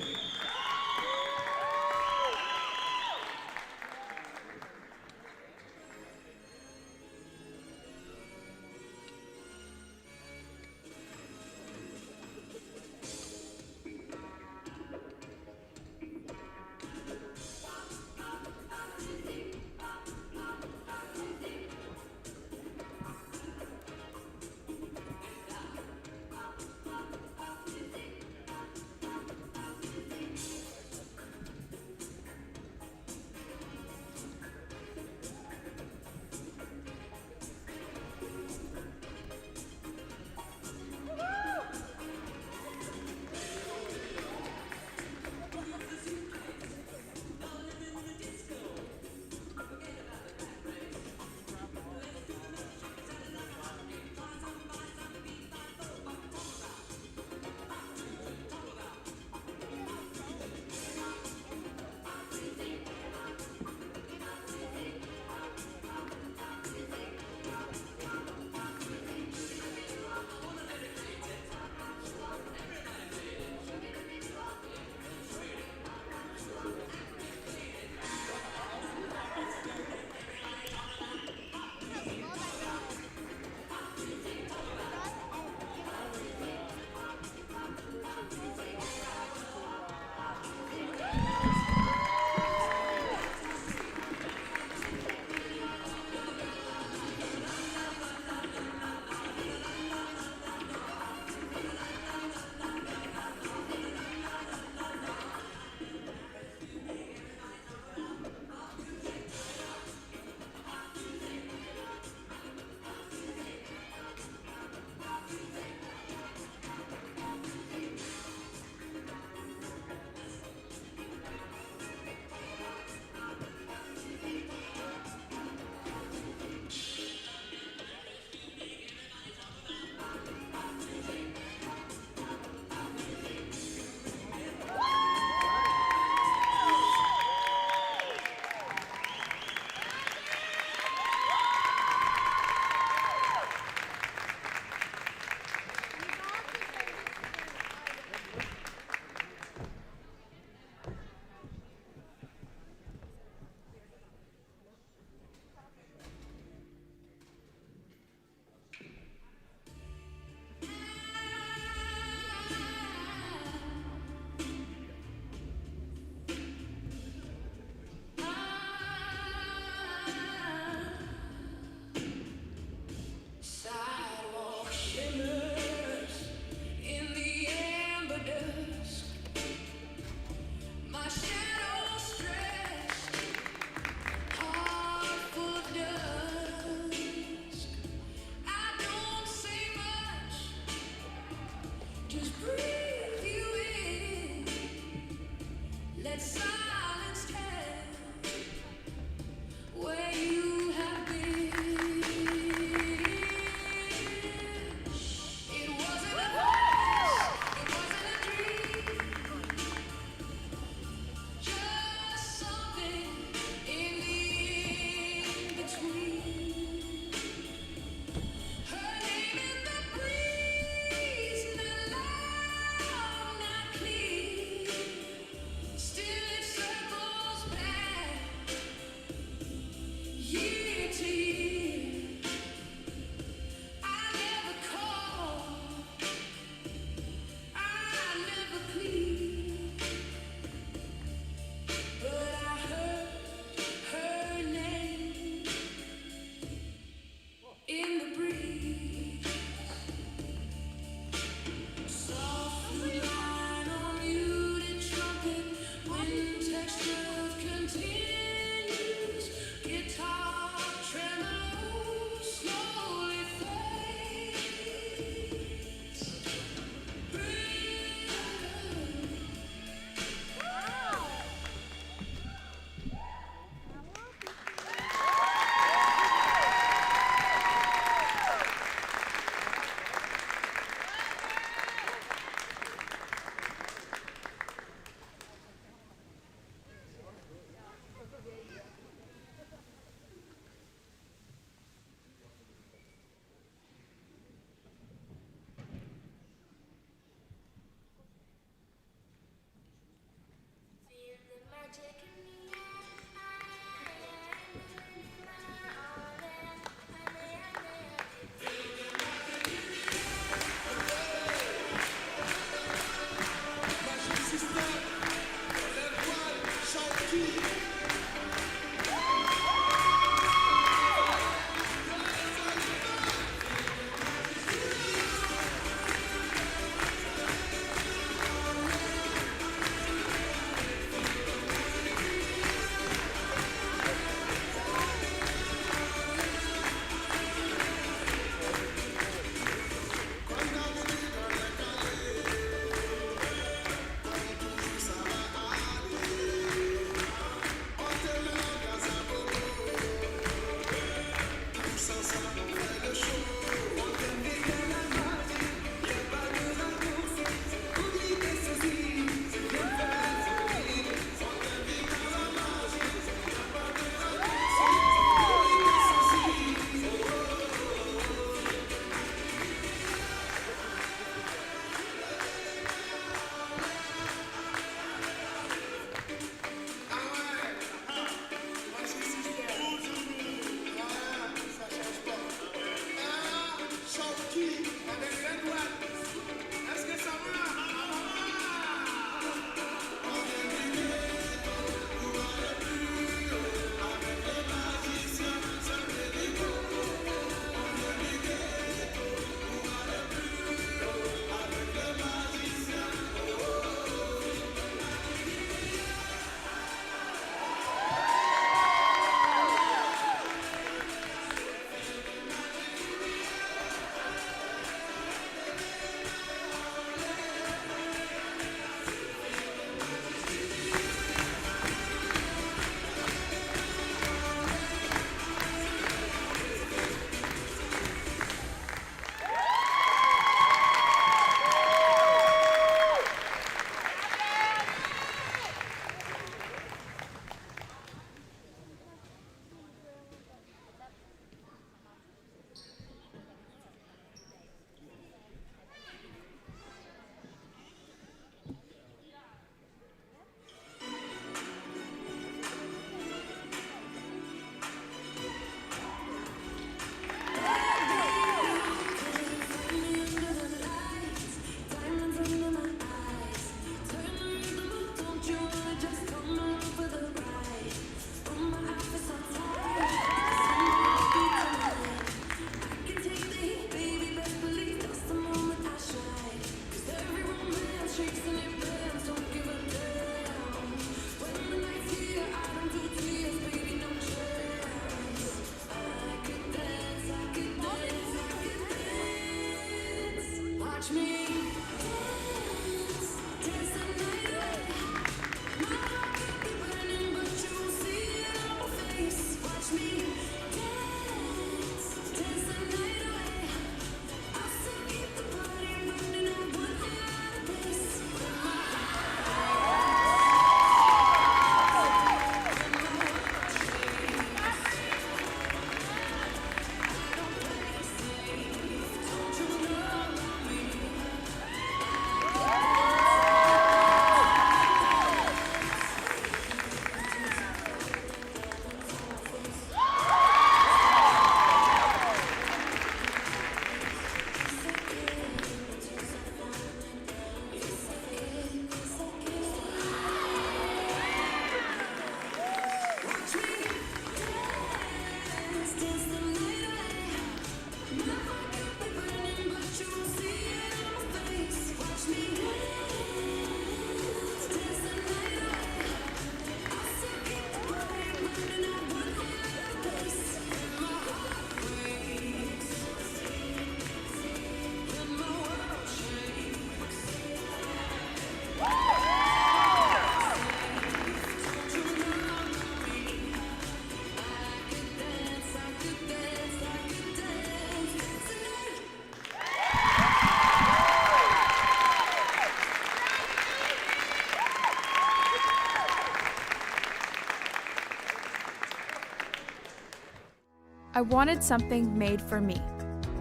I wanted something made for me.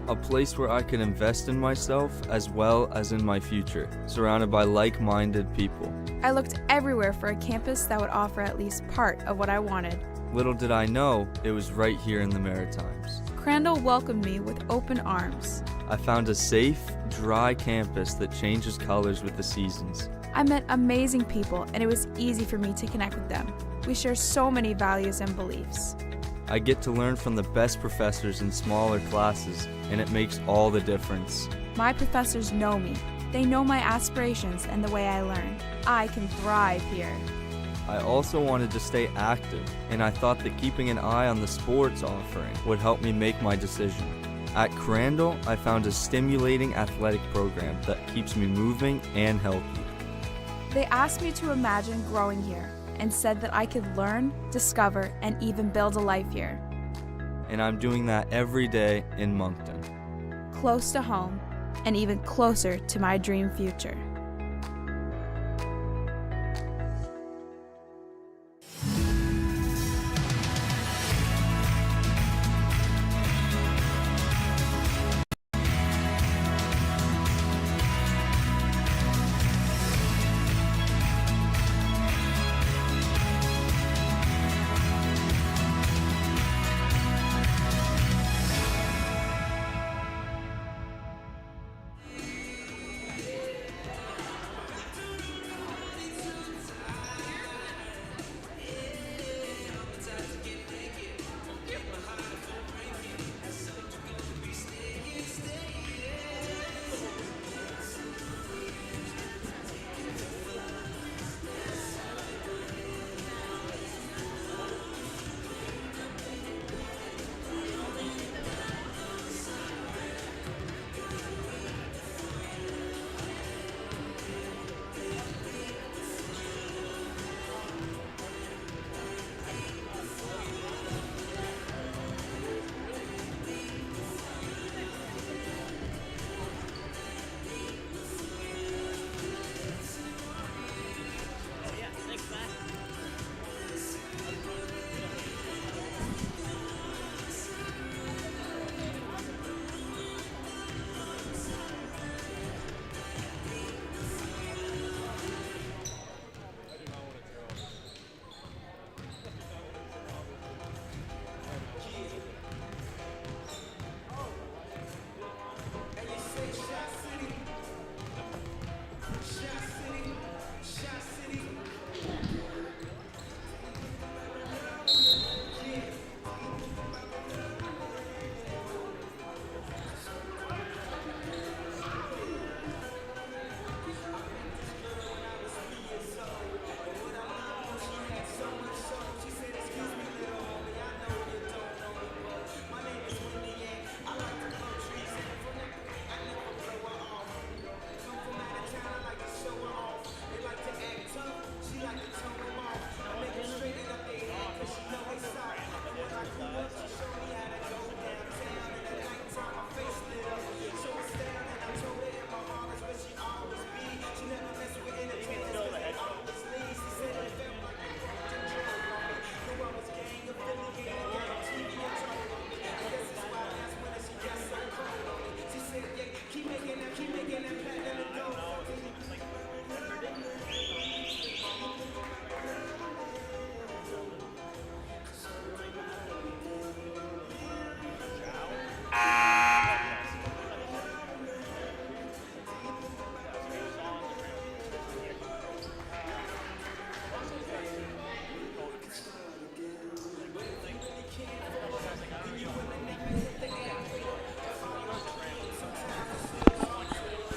A place where I could invest in myself as well as in my future, surrounded by like-minded people. I looked everywhere for a campus that would offer at least part of what I wanted. Little did I know, it was right here in the Maritimes. Crandall welcomed me with open arms. I found a safe, dry campus that changes colors with the seasons. I met amazing people, and it was easy for me to connect with them. We share so many values and beliefs. I get to learn from the best professors in smaller classes, and it makes all the difference. My professors know me. They know my aspirations and the way I learn. I can thrive here. I also wanted to stay active, and I thought that keeping an eye on the sports offering would help me make my decision. At Crandall, I found a stimulating athletic program that keeps me moving and healthy. They asked me to imagine growing here and said that I could learn, discover, and even build a life here. And I'm doing that every day in Moncton. Close to home and even closer to my dream future.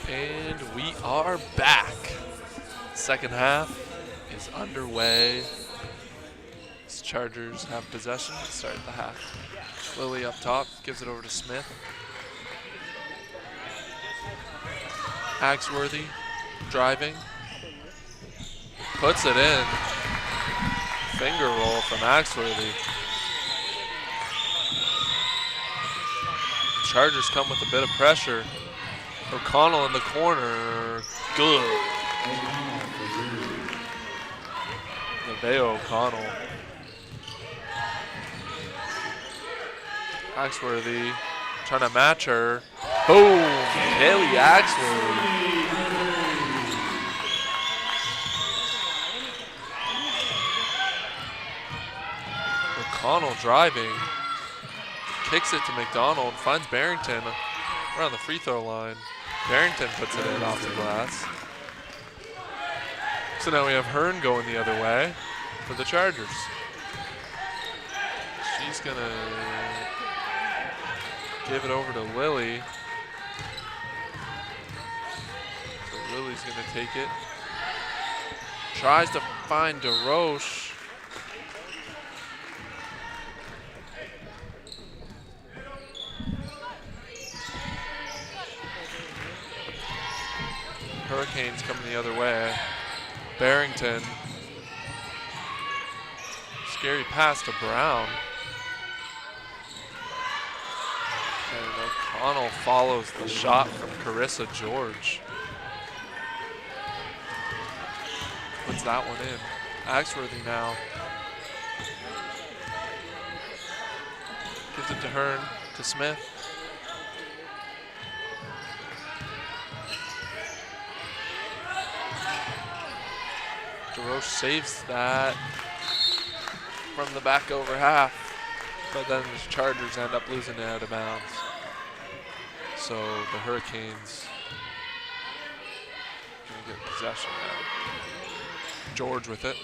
And we are back. Second half is underway. As Chargers have possession to start the half. Lily up top, gives it over to Smith. Axworthy driving. Puts it in. Finger roll from Axworthy. Chargers come with a bit of pressure. O'Connell in the corner. Good. Neveo O'Connell. Axworthy trying to match her. Boom! Haley Axworthy. McConnell driving. Kicks it to McDonald. Finds Barrington around the free throw line. Barrington puts it in off the glass. So now we have Hearn going the other way for the Chargers. She's going to give it over to Lily. So Lily's going to take it. Tries to find DeRoche. Hurricanes coming the other way. Barrington. Scary pass to Brown. And O'Connell follows the shot from Carissa George. Puts that one in. Axworthy now. Gives it to Hearn, to Smith. DeRoche saves that from the back over half, but then the Chargers end up losing it out of bounds. So the Hurricanes gonna get possession now. George with it.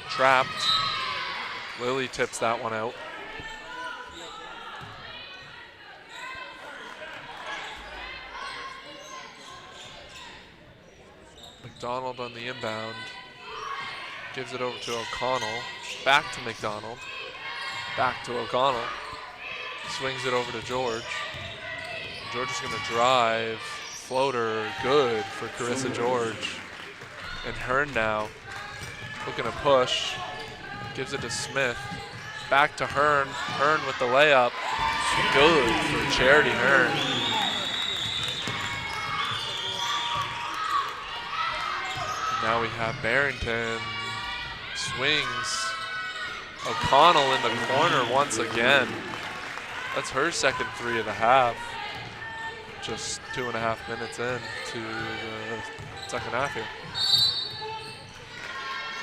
Trapped. Lily tips that one out. McDonald on the inbound. Gives it over to O'Connell. Back to McDonald. Back to O'Connell. Swings it over to George. George is going to drive. Floater, good for Carissa George. And Hearn now. Looking to push. Gives it to Smith. Back to Hearn. Hearn with the layup. Good for Charity Hearn. Now we have Barrington, swings, O'Connell in the corner once again. That's her second three of the half. Just 2.5 minutes in to the second half here.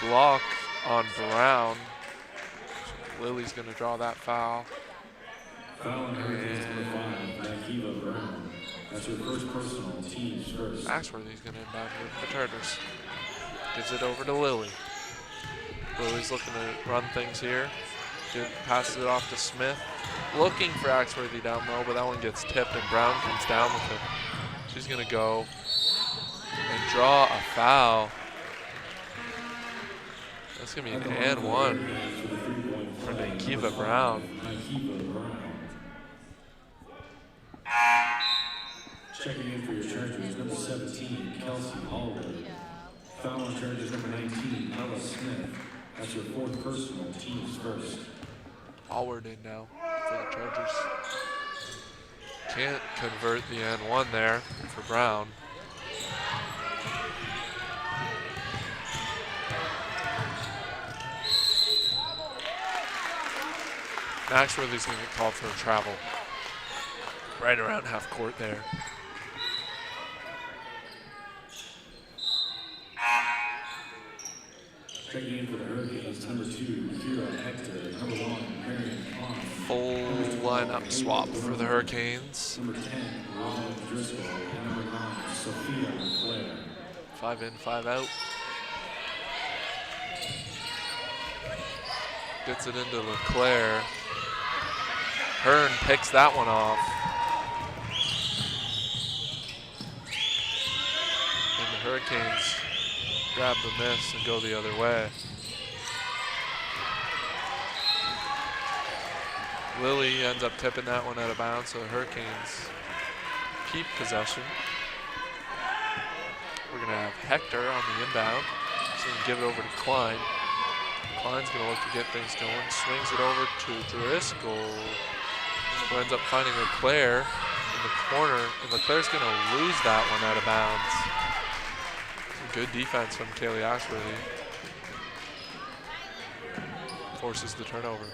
Block on Brown. Lily's gonna draw that foul. Foul on Hurricanes number 5, Akiva Brown. That's her first personal, team's first. Axworthy's gonna inbound here for the Chargers. Gives it over to Lily. Lily's looking to run things here. Passes it off to Smith. Looking for Axworthy down low, but that one gets tipped and Brown comes down with it. She's gonna go and draw a foul. That's gonna be an and one for Akiva Brown. Checking in for your Chargers, number 17, Kelsey Holland. Foul on Chargers, number 19, Ella Smith. That's your fourth personal, team's first. Hallward in now for the Chargers. Can't convert the and one there for Brown. Axworthy's going to get called for a travel. Right around half court there. Checking in for the Hurricanes, number 2, Kira Hector. Number 1, Marion Pond. Full lineup swap for the Hurricanes. Number 10, Ronald Driscoll. And number 9, Sophia Leclerc. 5 in, 5 out. Gets it into Leclerc. Hearn picks that one off. And the Hurricanes grab the miss and go the other way. Lily ends up tipping that one out of bounds, so the Hurricanes keep possession. We're going to have Hector on the inbound. He's going to give it over to Klein. Klein's going to look to get things going. Swings it over to Driscoll, who ends up finding Leclerc in the corner, and Leclerc's going to lose that one out of bounds. Good defense from Kaylee Axworthy. Forces the turnover.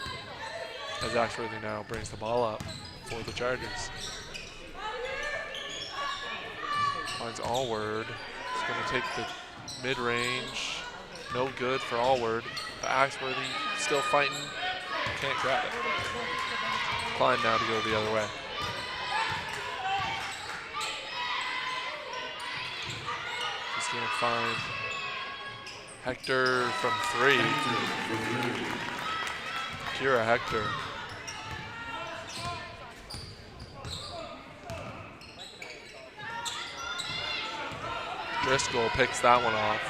as Axworthy now brings the ball up for the Chargers. Finds Allward. He's going to take the mid-range. No good for Allward. But Axworthy still fighting. Can't grab it. Klein now to go the other way. He's going to find Hector from 3. Kira Hector. Driscoll picks that one off.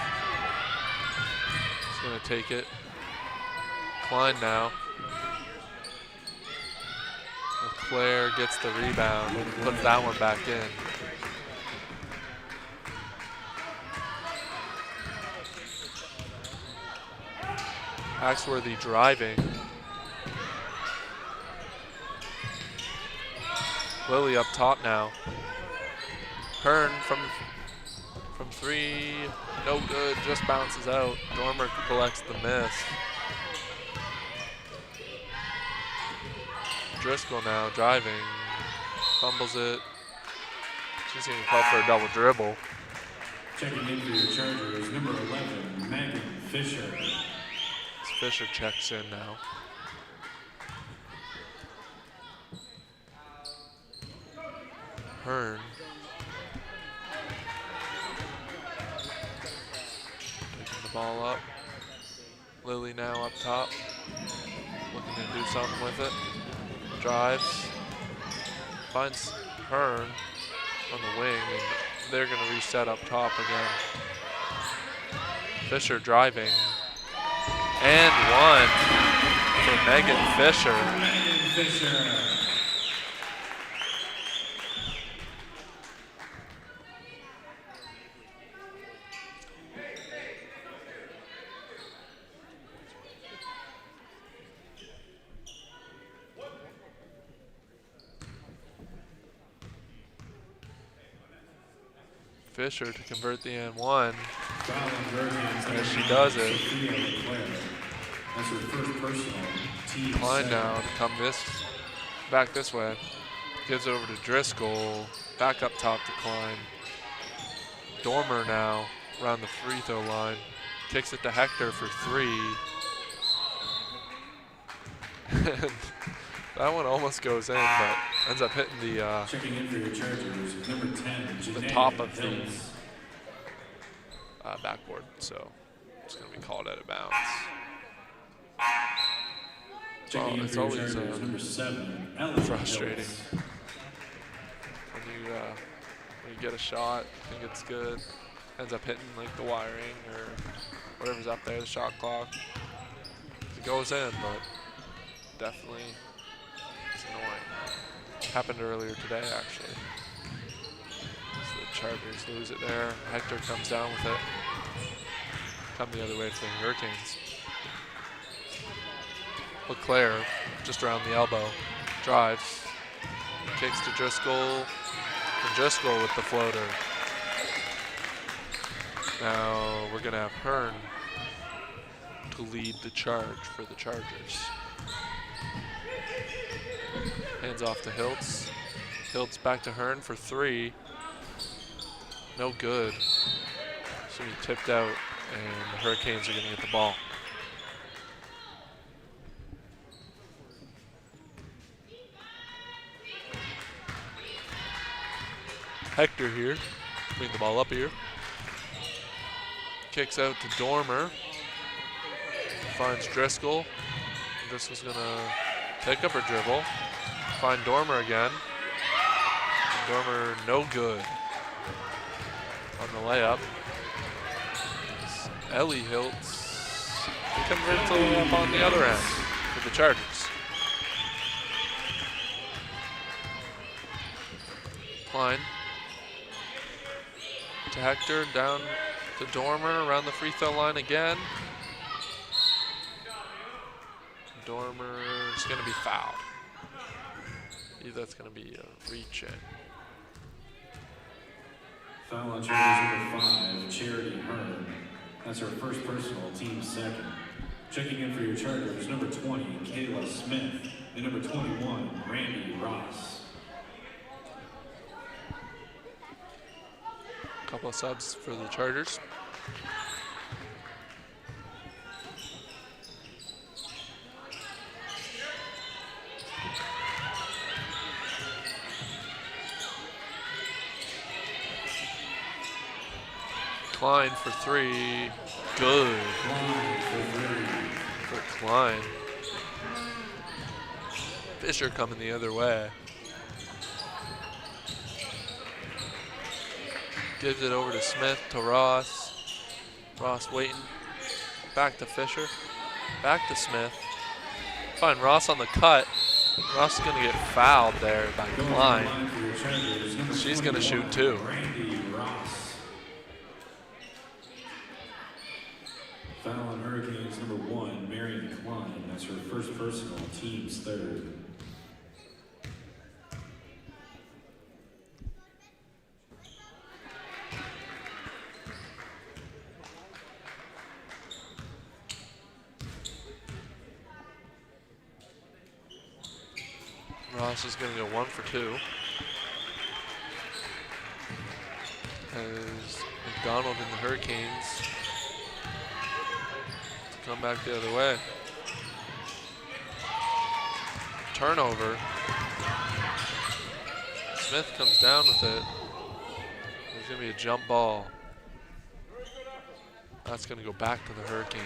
He's going to take it. Klein now. LeClaire gets the rebound, puts that one back in. Axworthy driving. Lilly up top now. Hearn from 3, no good, just bounces out. Dormer collects the miss. Driscoll now driving, fumbles it. She's going to call for a double dribble. Checking in for your Chargers, number 11, Megan Fisher. Fisher checks in now. Hearn. Taking the ball up. Lilly now up top. Looking to do something with it. Drives. Finds Hearn on the wing, and they're going to reset up top again. Fisher driving. And one for Megan Fisher. Megan Fisher. Fisher to convert the N1. As she does it. That's her first personal. Klein now to come back this way. Gives over to Driscoll. Back up top to Klein. Dormer now around the free throw line. Kicks it to Hector for 3. And that one almost goes in, but ends up hitting the Checking in for your Chargers, number 10, the top of the backboard, so it's going to be called out of bounds. Checking in It's for your always Chargers, number 7, frustrating when you get a shot, think it's good, ends up hitting like the wiring or whatever's up there, the shot clock. It goes in, but definitely it's annoying. Happened earlier today, actually. So the Chargers lose it there. Hector comes down with it. Come the other way for the Hurricanes. LeClaire, just around the elbow, drives, kicks to Driscoll, and Driscoll with the floater. Now we're gonna have Hearn to lead the charge for the Chargers. Hands off to Hiltz. Hiltz back to Hearn for 3. No good. So he tipped out, and the Hurricanes are going to get the ball. Hector here, bring the ball up here. Kicks out to Dormer. Finds Driscoll. Driscoll's going to pick up her dribble. Find Dormer again. Dormer no good on the layup. Ellie Hiltz converts a layup on the other end for the Chargers. Klein to Hector, down to Dormer, around the free throw line again. Dormer is going to be fouled. Either that's going to be a reach in. Foul on Chargers number 5, Charity Hearn. That's her first personal, team second. Checking in for your Chargers, number 20, Kayla Smith. and number 21, Randy Ross. Couple of subs for the Chargers. Klein for three. Good. For Klein. Fisher coming the other way. Gives it over to Smith, to Ross. Ross waiting. Back to Fisher. Back to Smith. Find Ross on the cut. Ross is going to get fouled there by Klein. She's going to shoot too. Foul on Hurricanes number 1, Marion Klein. That's her first personal, team's third. Ross is going to go 1 for 2. As McDonald and the Hurricanes come back the other way. Turnover. Smith comes down with it. There's going to be a jump ball. That's going to go back to the Hurricanes.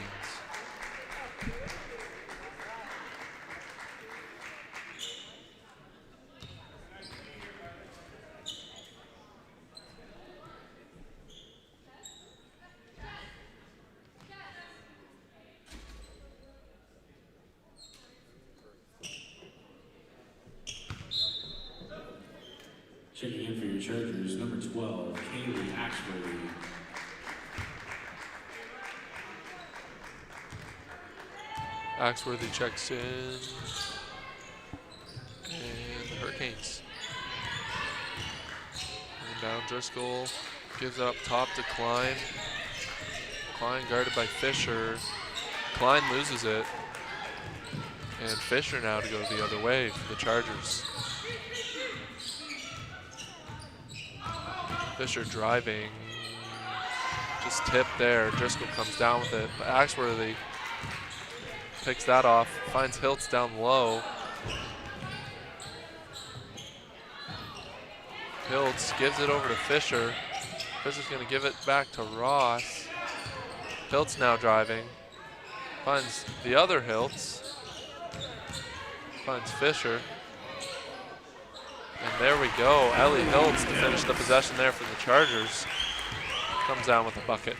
Checking in for your Chargers, number 12, Kaylee Axworthy. Axworthy checks in. And the Hurricanes. And down Driscoll. Gives it up top to Klein. Klein guarded by Fisher. Klein loses it. And Fisher now to go the other way for the Chargers. Fisher driving, just tipped there. Driscoll comes down with it, but Axworthy picks that off, finds Hiltz down low. Hiltz gives it over to Fisher. Fisher's gonna give it back to Ross. Hiltz now driving, finds the other Hiltz, finds Fisher. And there we go, Ellie Hiltz to finish the possession there for the Chargers. Comes down with a bucket.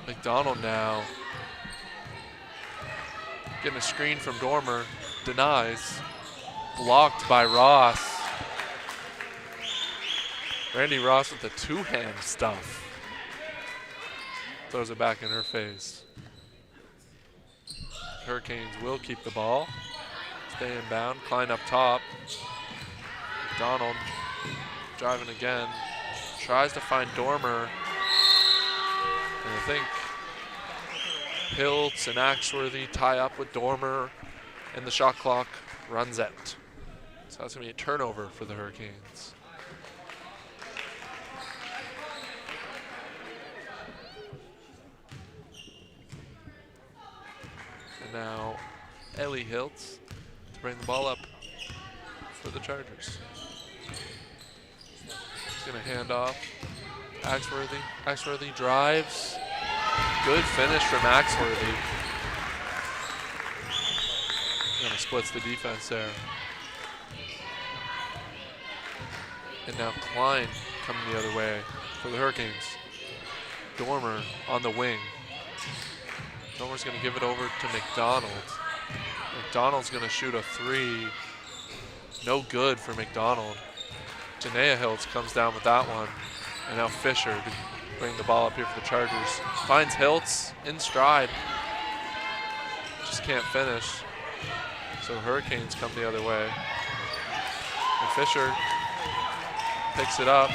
McDonald now. Getting a screen from Dormer, denies. Blocked by Ross. Randy Ross with the two-hand stuff. Throws it back in her face. Hurricanes will keep the ball. Stay inbound, Klein up top. McDonald driving again. Tries to find Dormer. And I think Hiltz and Axworthy tie up with Dormer, and the shot clock runs out. So that's going to be a turnover for the Hurricanes. And now Ellie Hiltz to bring the ball up for the Chargers. He's going to hand off. Axworthy. Axworthy drives. Good finish from Axworthy. Kind of splits the defense there. And now Klein coming the other way for the Hurricanes. Dormer on the wing. Dormer's going to give it over to McDonald. McDonald's going to shoot a three. No good for McDonald. Janaea Hiltz comes down with that one. And now Fisher to bring the ball up here for the Chargers. Finds Hiltz in stride. Just can't finish. So Hurricanes come the other way. And Fisher picks it up.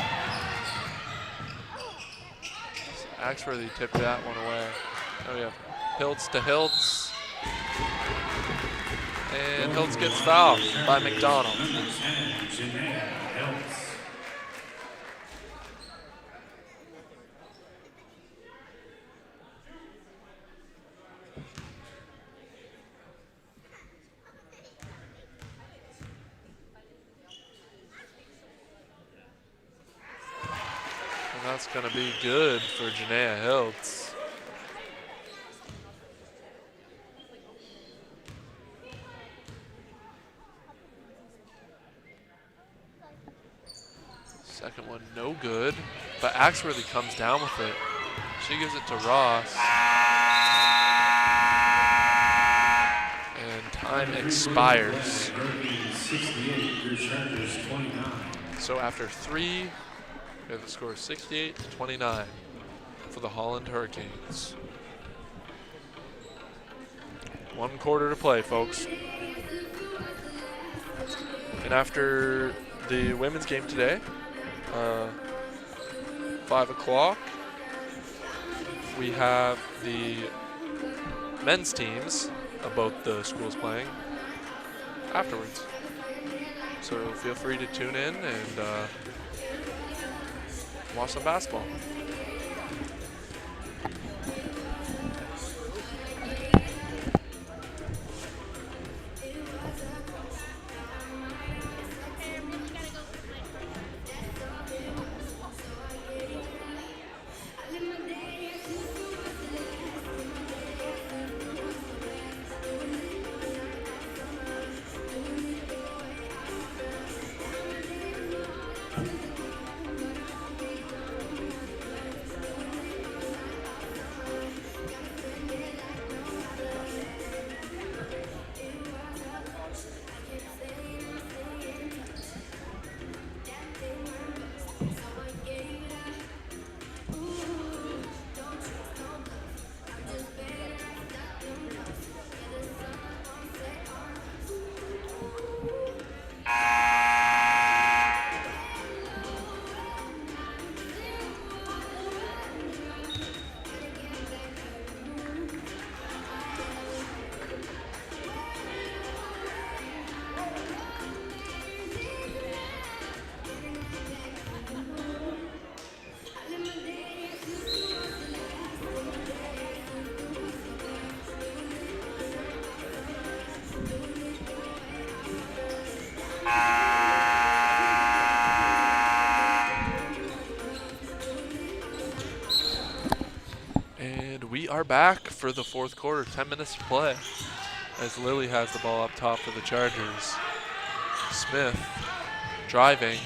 Axworthy tipped that one away. Oh yeah. Hiltz to Hiltz. And Hiltz gets fouled by McDonald. Number 10, Janaea Hiltz. And that's going to be good for Janaea Hiltz. Second one, no good. But Axworthy comes down with it. She gives it to Ross. And time expires. Hurricanes 68, your Chargers 29. So after 3, we have the score 68-29 for the Holland Hurricanes. 1 quarter to play, folks. And after the women's game today, 5 o'clock, we have the men's teams of both the schools playing afterwards. So feel free to tune in and watch some basketball. We are back for the 4th quarter, 10 minutes to play, as Lily has the ball up top for the Chargers. Smith driving,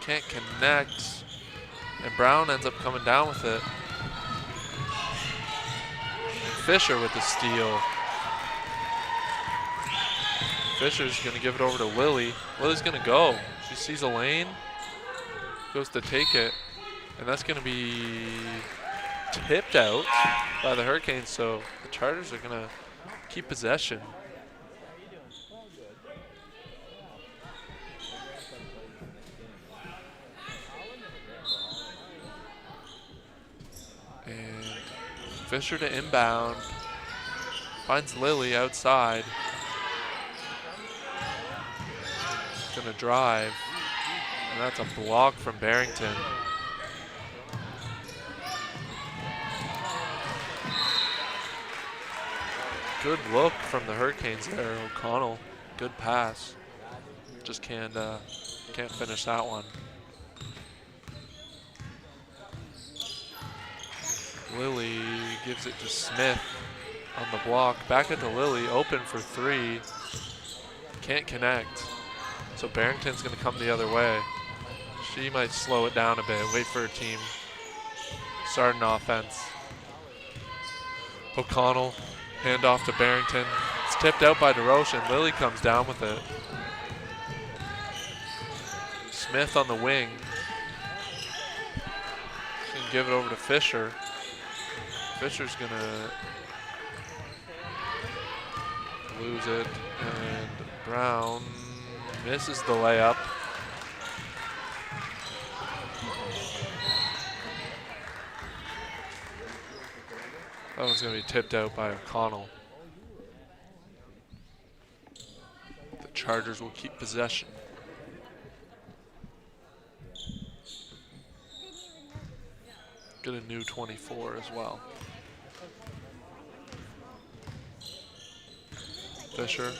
can't connect, and Brown ends up coming down with it. Fisher with the steal. Fisher's gonna give it over to Lily. Lily's gonna go. She sees a lane, goes to take it, and that's gonna be tipped out by the Hurricanes, so the Chargers are gonna keep possession. And Fisher to inbound, finds Lily outside. Gonna drive, and that's a block from Barrington. Good look from the Hurricanes there, O'Connell. Good pass. Just can't finish that one. Lily gives it to Smith on the block. Back into Lily, open for 3. Can't connect. So Barrington's gonna come the other way. She might slow it down a bit, wait for her team. Start an offense. O'Connell. Hand off to Barrington. It's tipped out by DeRoche, and Lily comes down with it. Smith on the wing. She can give it over to Fisher. Fisher's gonna lose it, and Brown misses the layup. That one's going to be tipped out by O'Connell. Chargers will keep possession. Get a new 24 as well. Fisher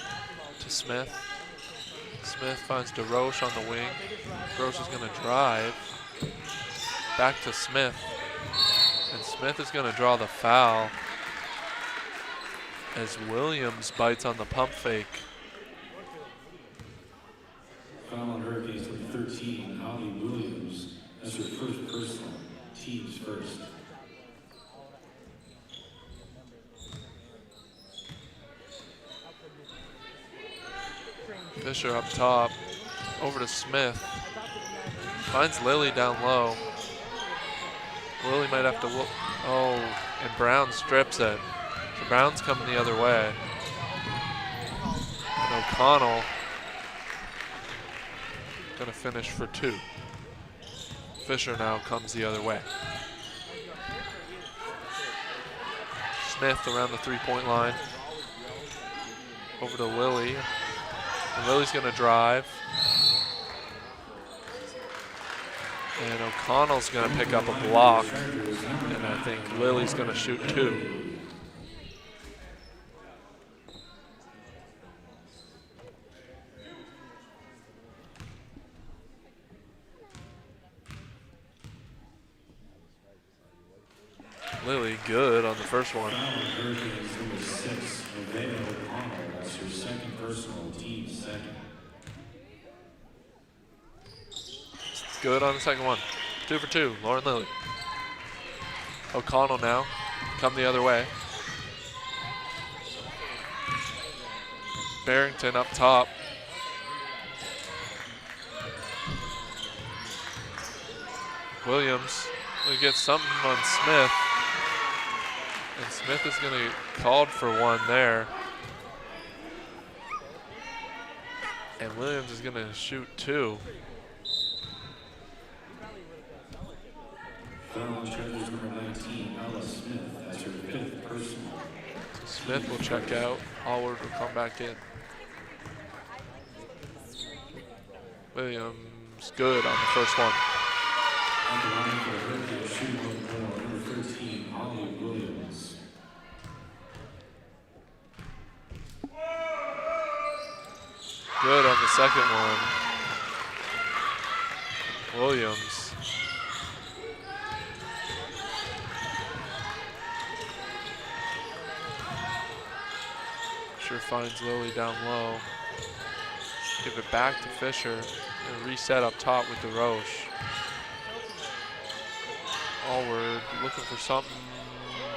to Smith. Smith finds DeRoche on the wing. DeRoche is going to drive. Back to Smith. And Smith is going to draw the foul as Williams bites on the pump fake. Foul on Hurricanes number 13, Holly Williams. That's her first personal. Teams first. Fisher up top, over to Smith. Finds Lily down low. Lily might have to look. Oh, and Brown strips it. So Brown's coming the other way. And O'Connell gonna finish for 2. Fisher now comes the other way. Smith around the 3-point line. Over to Lily. And Lily's gonna drive. And O'Connell's gonna pick up a block. And I think Lily's gonna shoot 2. Lily good on the first one. Hurricanes number 6, Nevaeh O'Connell. That's her second personal, team second. Good on the second one. 2 for 2, Lauren Lilly. O'Connell now, come the other way. Barrington up top. Williams will get something on Smith. And Smith is going to get called for one there. And Williams is going to shoot 2. Foul on Chargers number 19, Ella Smith. That's her 5th personal. Smith will check out. Allward will come back in. Williams good on the first one. On the line for the Hurricanes, shooting one more, number 13, Holly Williams. Good on the second one. Williams. Fisher finds Lily down low. Give it back to Fisher and reset up top with DeRoche. Allward looking for something.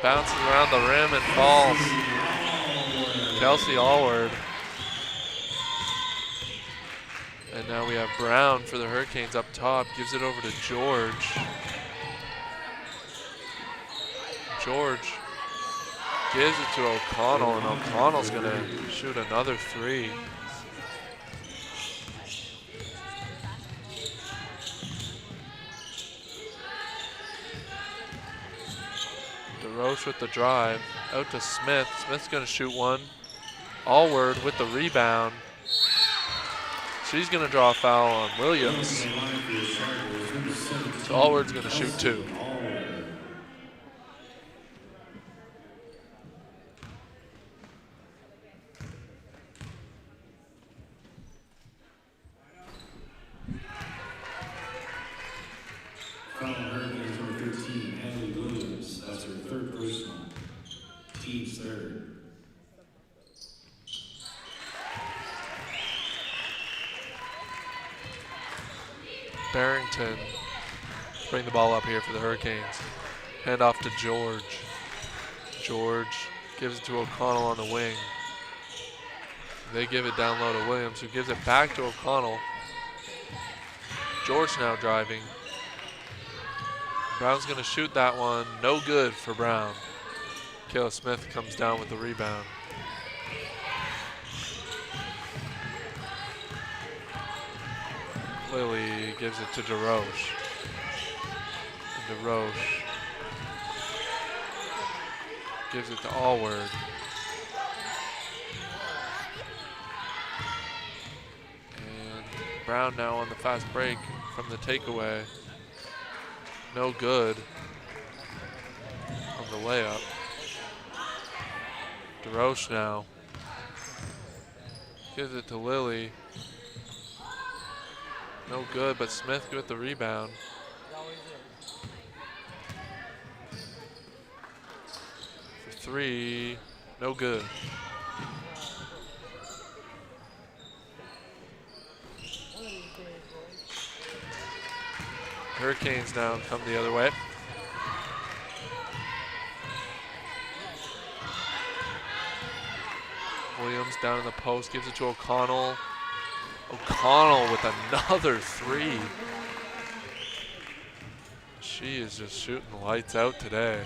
Bounces around the rim and falls. Kelsey Allward. And now we have Brown for the Hurricanes up top. Gives it over to George. George gives it to O'Connell, and O'Connell's going to shoot another 3. DeRoche with the drive. Out to Smith. Smith's going to shoot 1. Allward with the rebound. She's going to draw a foul on Williams. So Allward's going to shoot 2. Foul on Hurricanes number 13, Henley Williams. That's her 3rd personal. Team's 3rd. Barrington bring the ball up here for the Hurricanes. Hand off to George. George gives it to O'Connell on the wing. They give it down low to Williams, who gives it back to O'Connell. George now driving. Brown's going to shoot that one. No good for Brown. Kayla Smith comes down with the rebound. Lily gives it to DeRoche. And DeRoche gives it to Allward. Brown now on the fast break from the takeaway. No good on the layup. DeRoche now. Gives it to Lilly. No good, but Smith with the rebound. For three, no good. Hurricanes now come the other way. Williams down in the post, gives it to O'Connell. O'Connell with another three. She is just shooting the lights out today.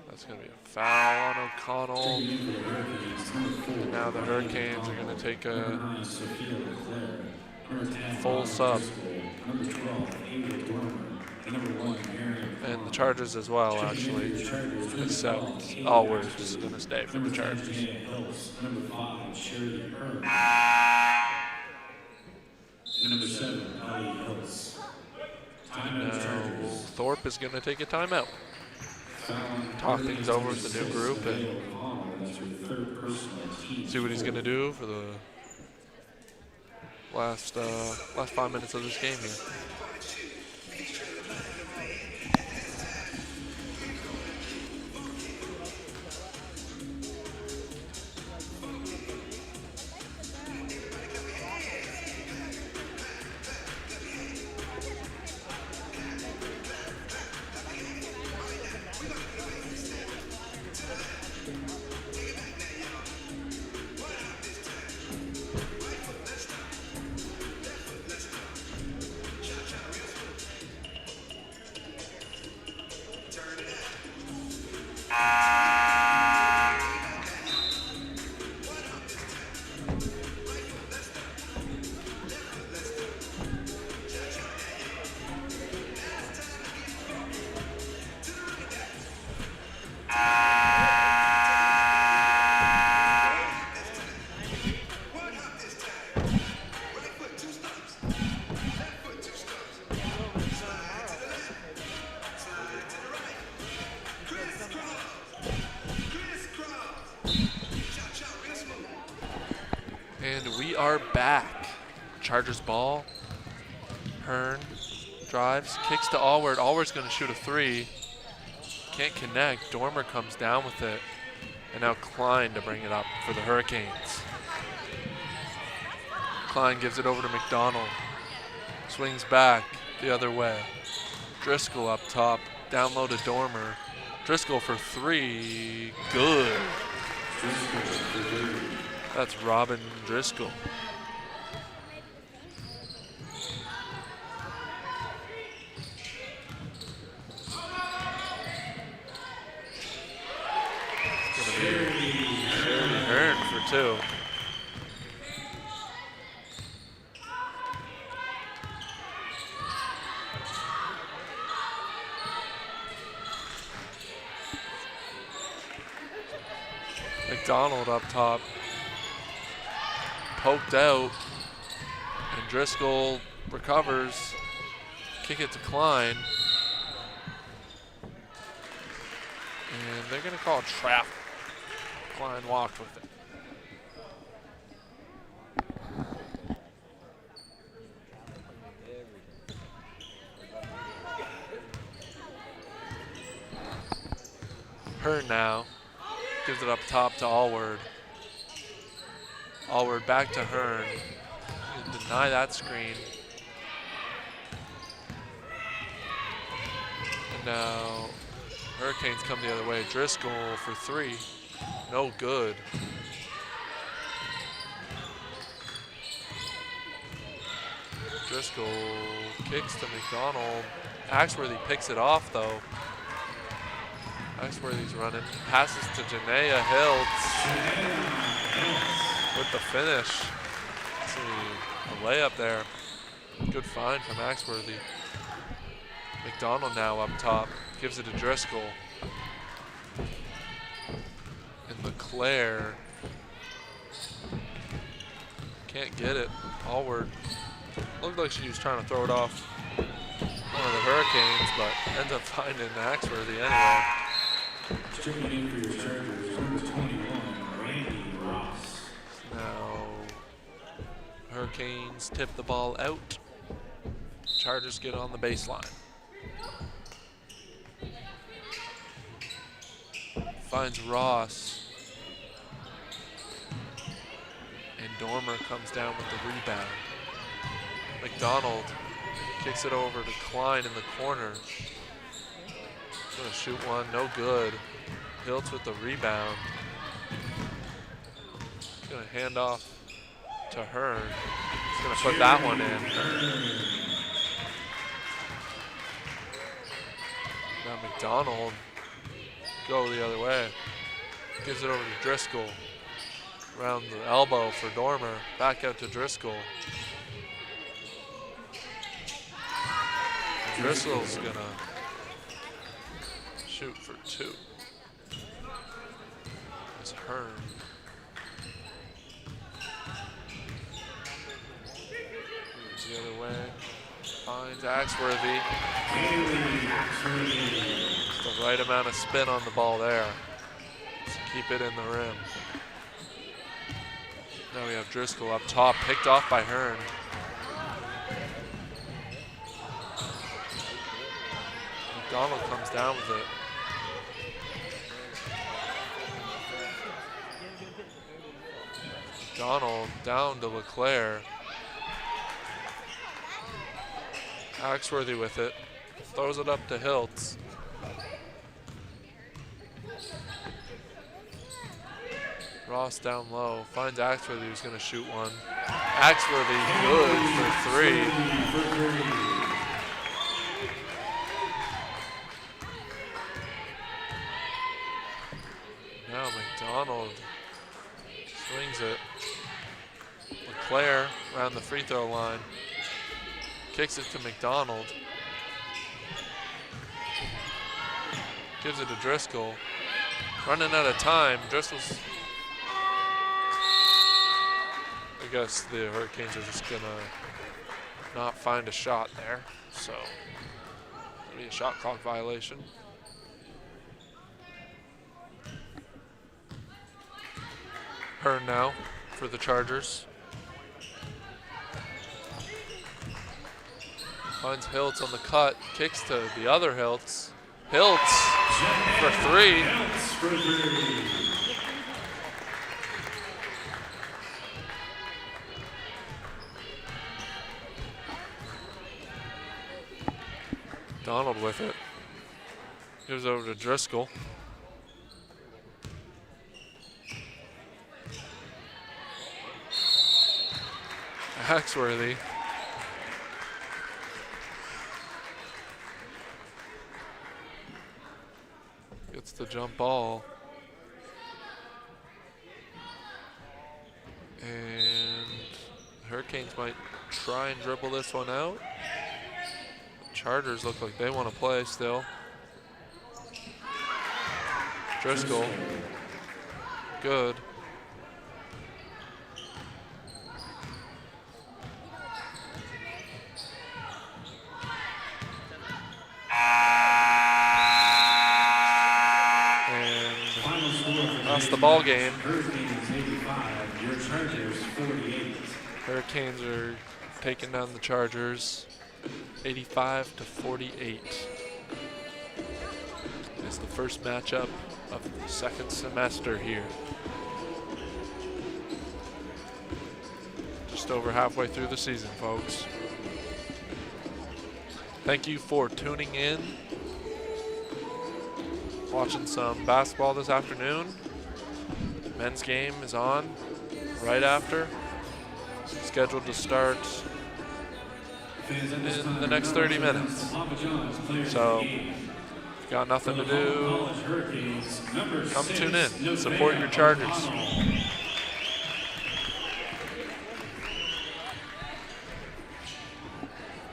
That's going to be a foul on O'Connell. And now the Hurricanes are going to take a full sub. And the Chargers as well, actually. Except Allward's going to stay for the Chargers. Now Thorpe is going to take a timeout. Talk things over with the new group and see what he's going to do for the last 5 minutes of this game here. Back. Chargers ball. Hearn drives, kicks to Allward. Allward's going to shoot a three. Can't connect. Dormer comes down with it. And now Klein to bring it up for the Hurricanes. Klein gives it over to McDonald. Swings back the other way. Driscoll up top. Down low to Dormer. Driscoll for three. Good. That's Robin Driscoll. Hearn for two. McDonald up top. Poked out. And Driscoll recovers. Kick it to Klein. And they're going to call a trap. Klein walked with it. Hearn now gives it up top to Allward. Allward back to Hearn. Deny that screen. And now Hurricanes come the other way. Driscoll for three. No good. Driscoll kicks to McDonald. Axworthy picks it off though. Axworthy's running. Passes to Janaea Hiltz with the finish. See a layup there. Good find from Axworthy. McDonald now up top. Gives it to Driscoll. LeClaire can't get it. Allward looked like she was trying to throw it off one of the Hurricanes, but ends up finding Axworthy anyway. Checking in for your Chargers, number 21, Randy Ross. Now, Hurricanes tip the ball out. Chargers get on the baseline. Finds Ross. And Dormer comes down with the rebound. McDonald kicks it over to Klein in the corner. Gonna shoot one, no good. Hiltz with the rebound. Gonna hand off to Hearn. He's gonna put that one in. Now McDonald go the other way. Gives it over to Driscoll. Around the elbow for Dormer. Back out to Driscoll. Driscoll's gonna shoot for two. It's Hearn. Moves the other way. Finds Axworthy. Just the right amount of spin on the ball there. Just keep it in the rim. Now we have Driscoll up top, picked off by Hearn. McDonald comes down with it. McDonald down to LeClaire. Axworthy with it. Throws it up to Hiltz. Ross down low. Finds Axworthy who's going to shoot one. Axworthy good for three. Now McDonald swings it. LeClaire around the free throw line. Kicks it to McDonald. Gives it to Driscoll. Running out of time. Driscoll's. I guess the Hurricanes are just gonna not find a shot there. So it'll be a shot clock violation. Hearn now for the Chargers. Finds Hiltz on the cut, kicks to the other Hiltz. Hiltz for three. Donald with it. Gives over to Driscoll. Axworthy. Gets the jump ball. And the Hurricanes might try and dribble this one out. The Chargers look like they want to play still. Driscoll. Good. That's the ball game. Hurricanes 85, your Chargers 48. Hurricanes are taking down the Chargers 85-48. It's the first matchup of the second semester here. Just over halfway through the season, folks. Thank you for tuning in. Watching some basketball this afternoon. Men's game is on right after. Scheduled to start in the next 30 minutes. So, if you've got nothing to do, come tune in. Support your Chargers.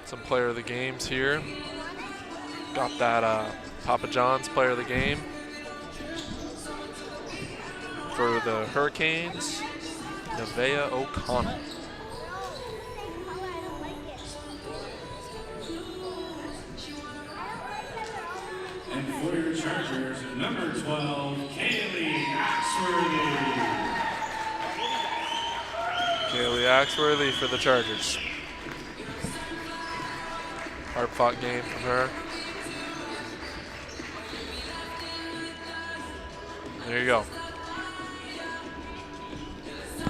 Some player of the games here. Got that Papa John's player of the game. for the Hurricanes, Nevaeh O'Connell. And for your Chargers, number 12, Kaylee Axworthy. Kaylee Axworthy for the Chargers. Hard-fought game from her. There you go.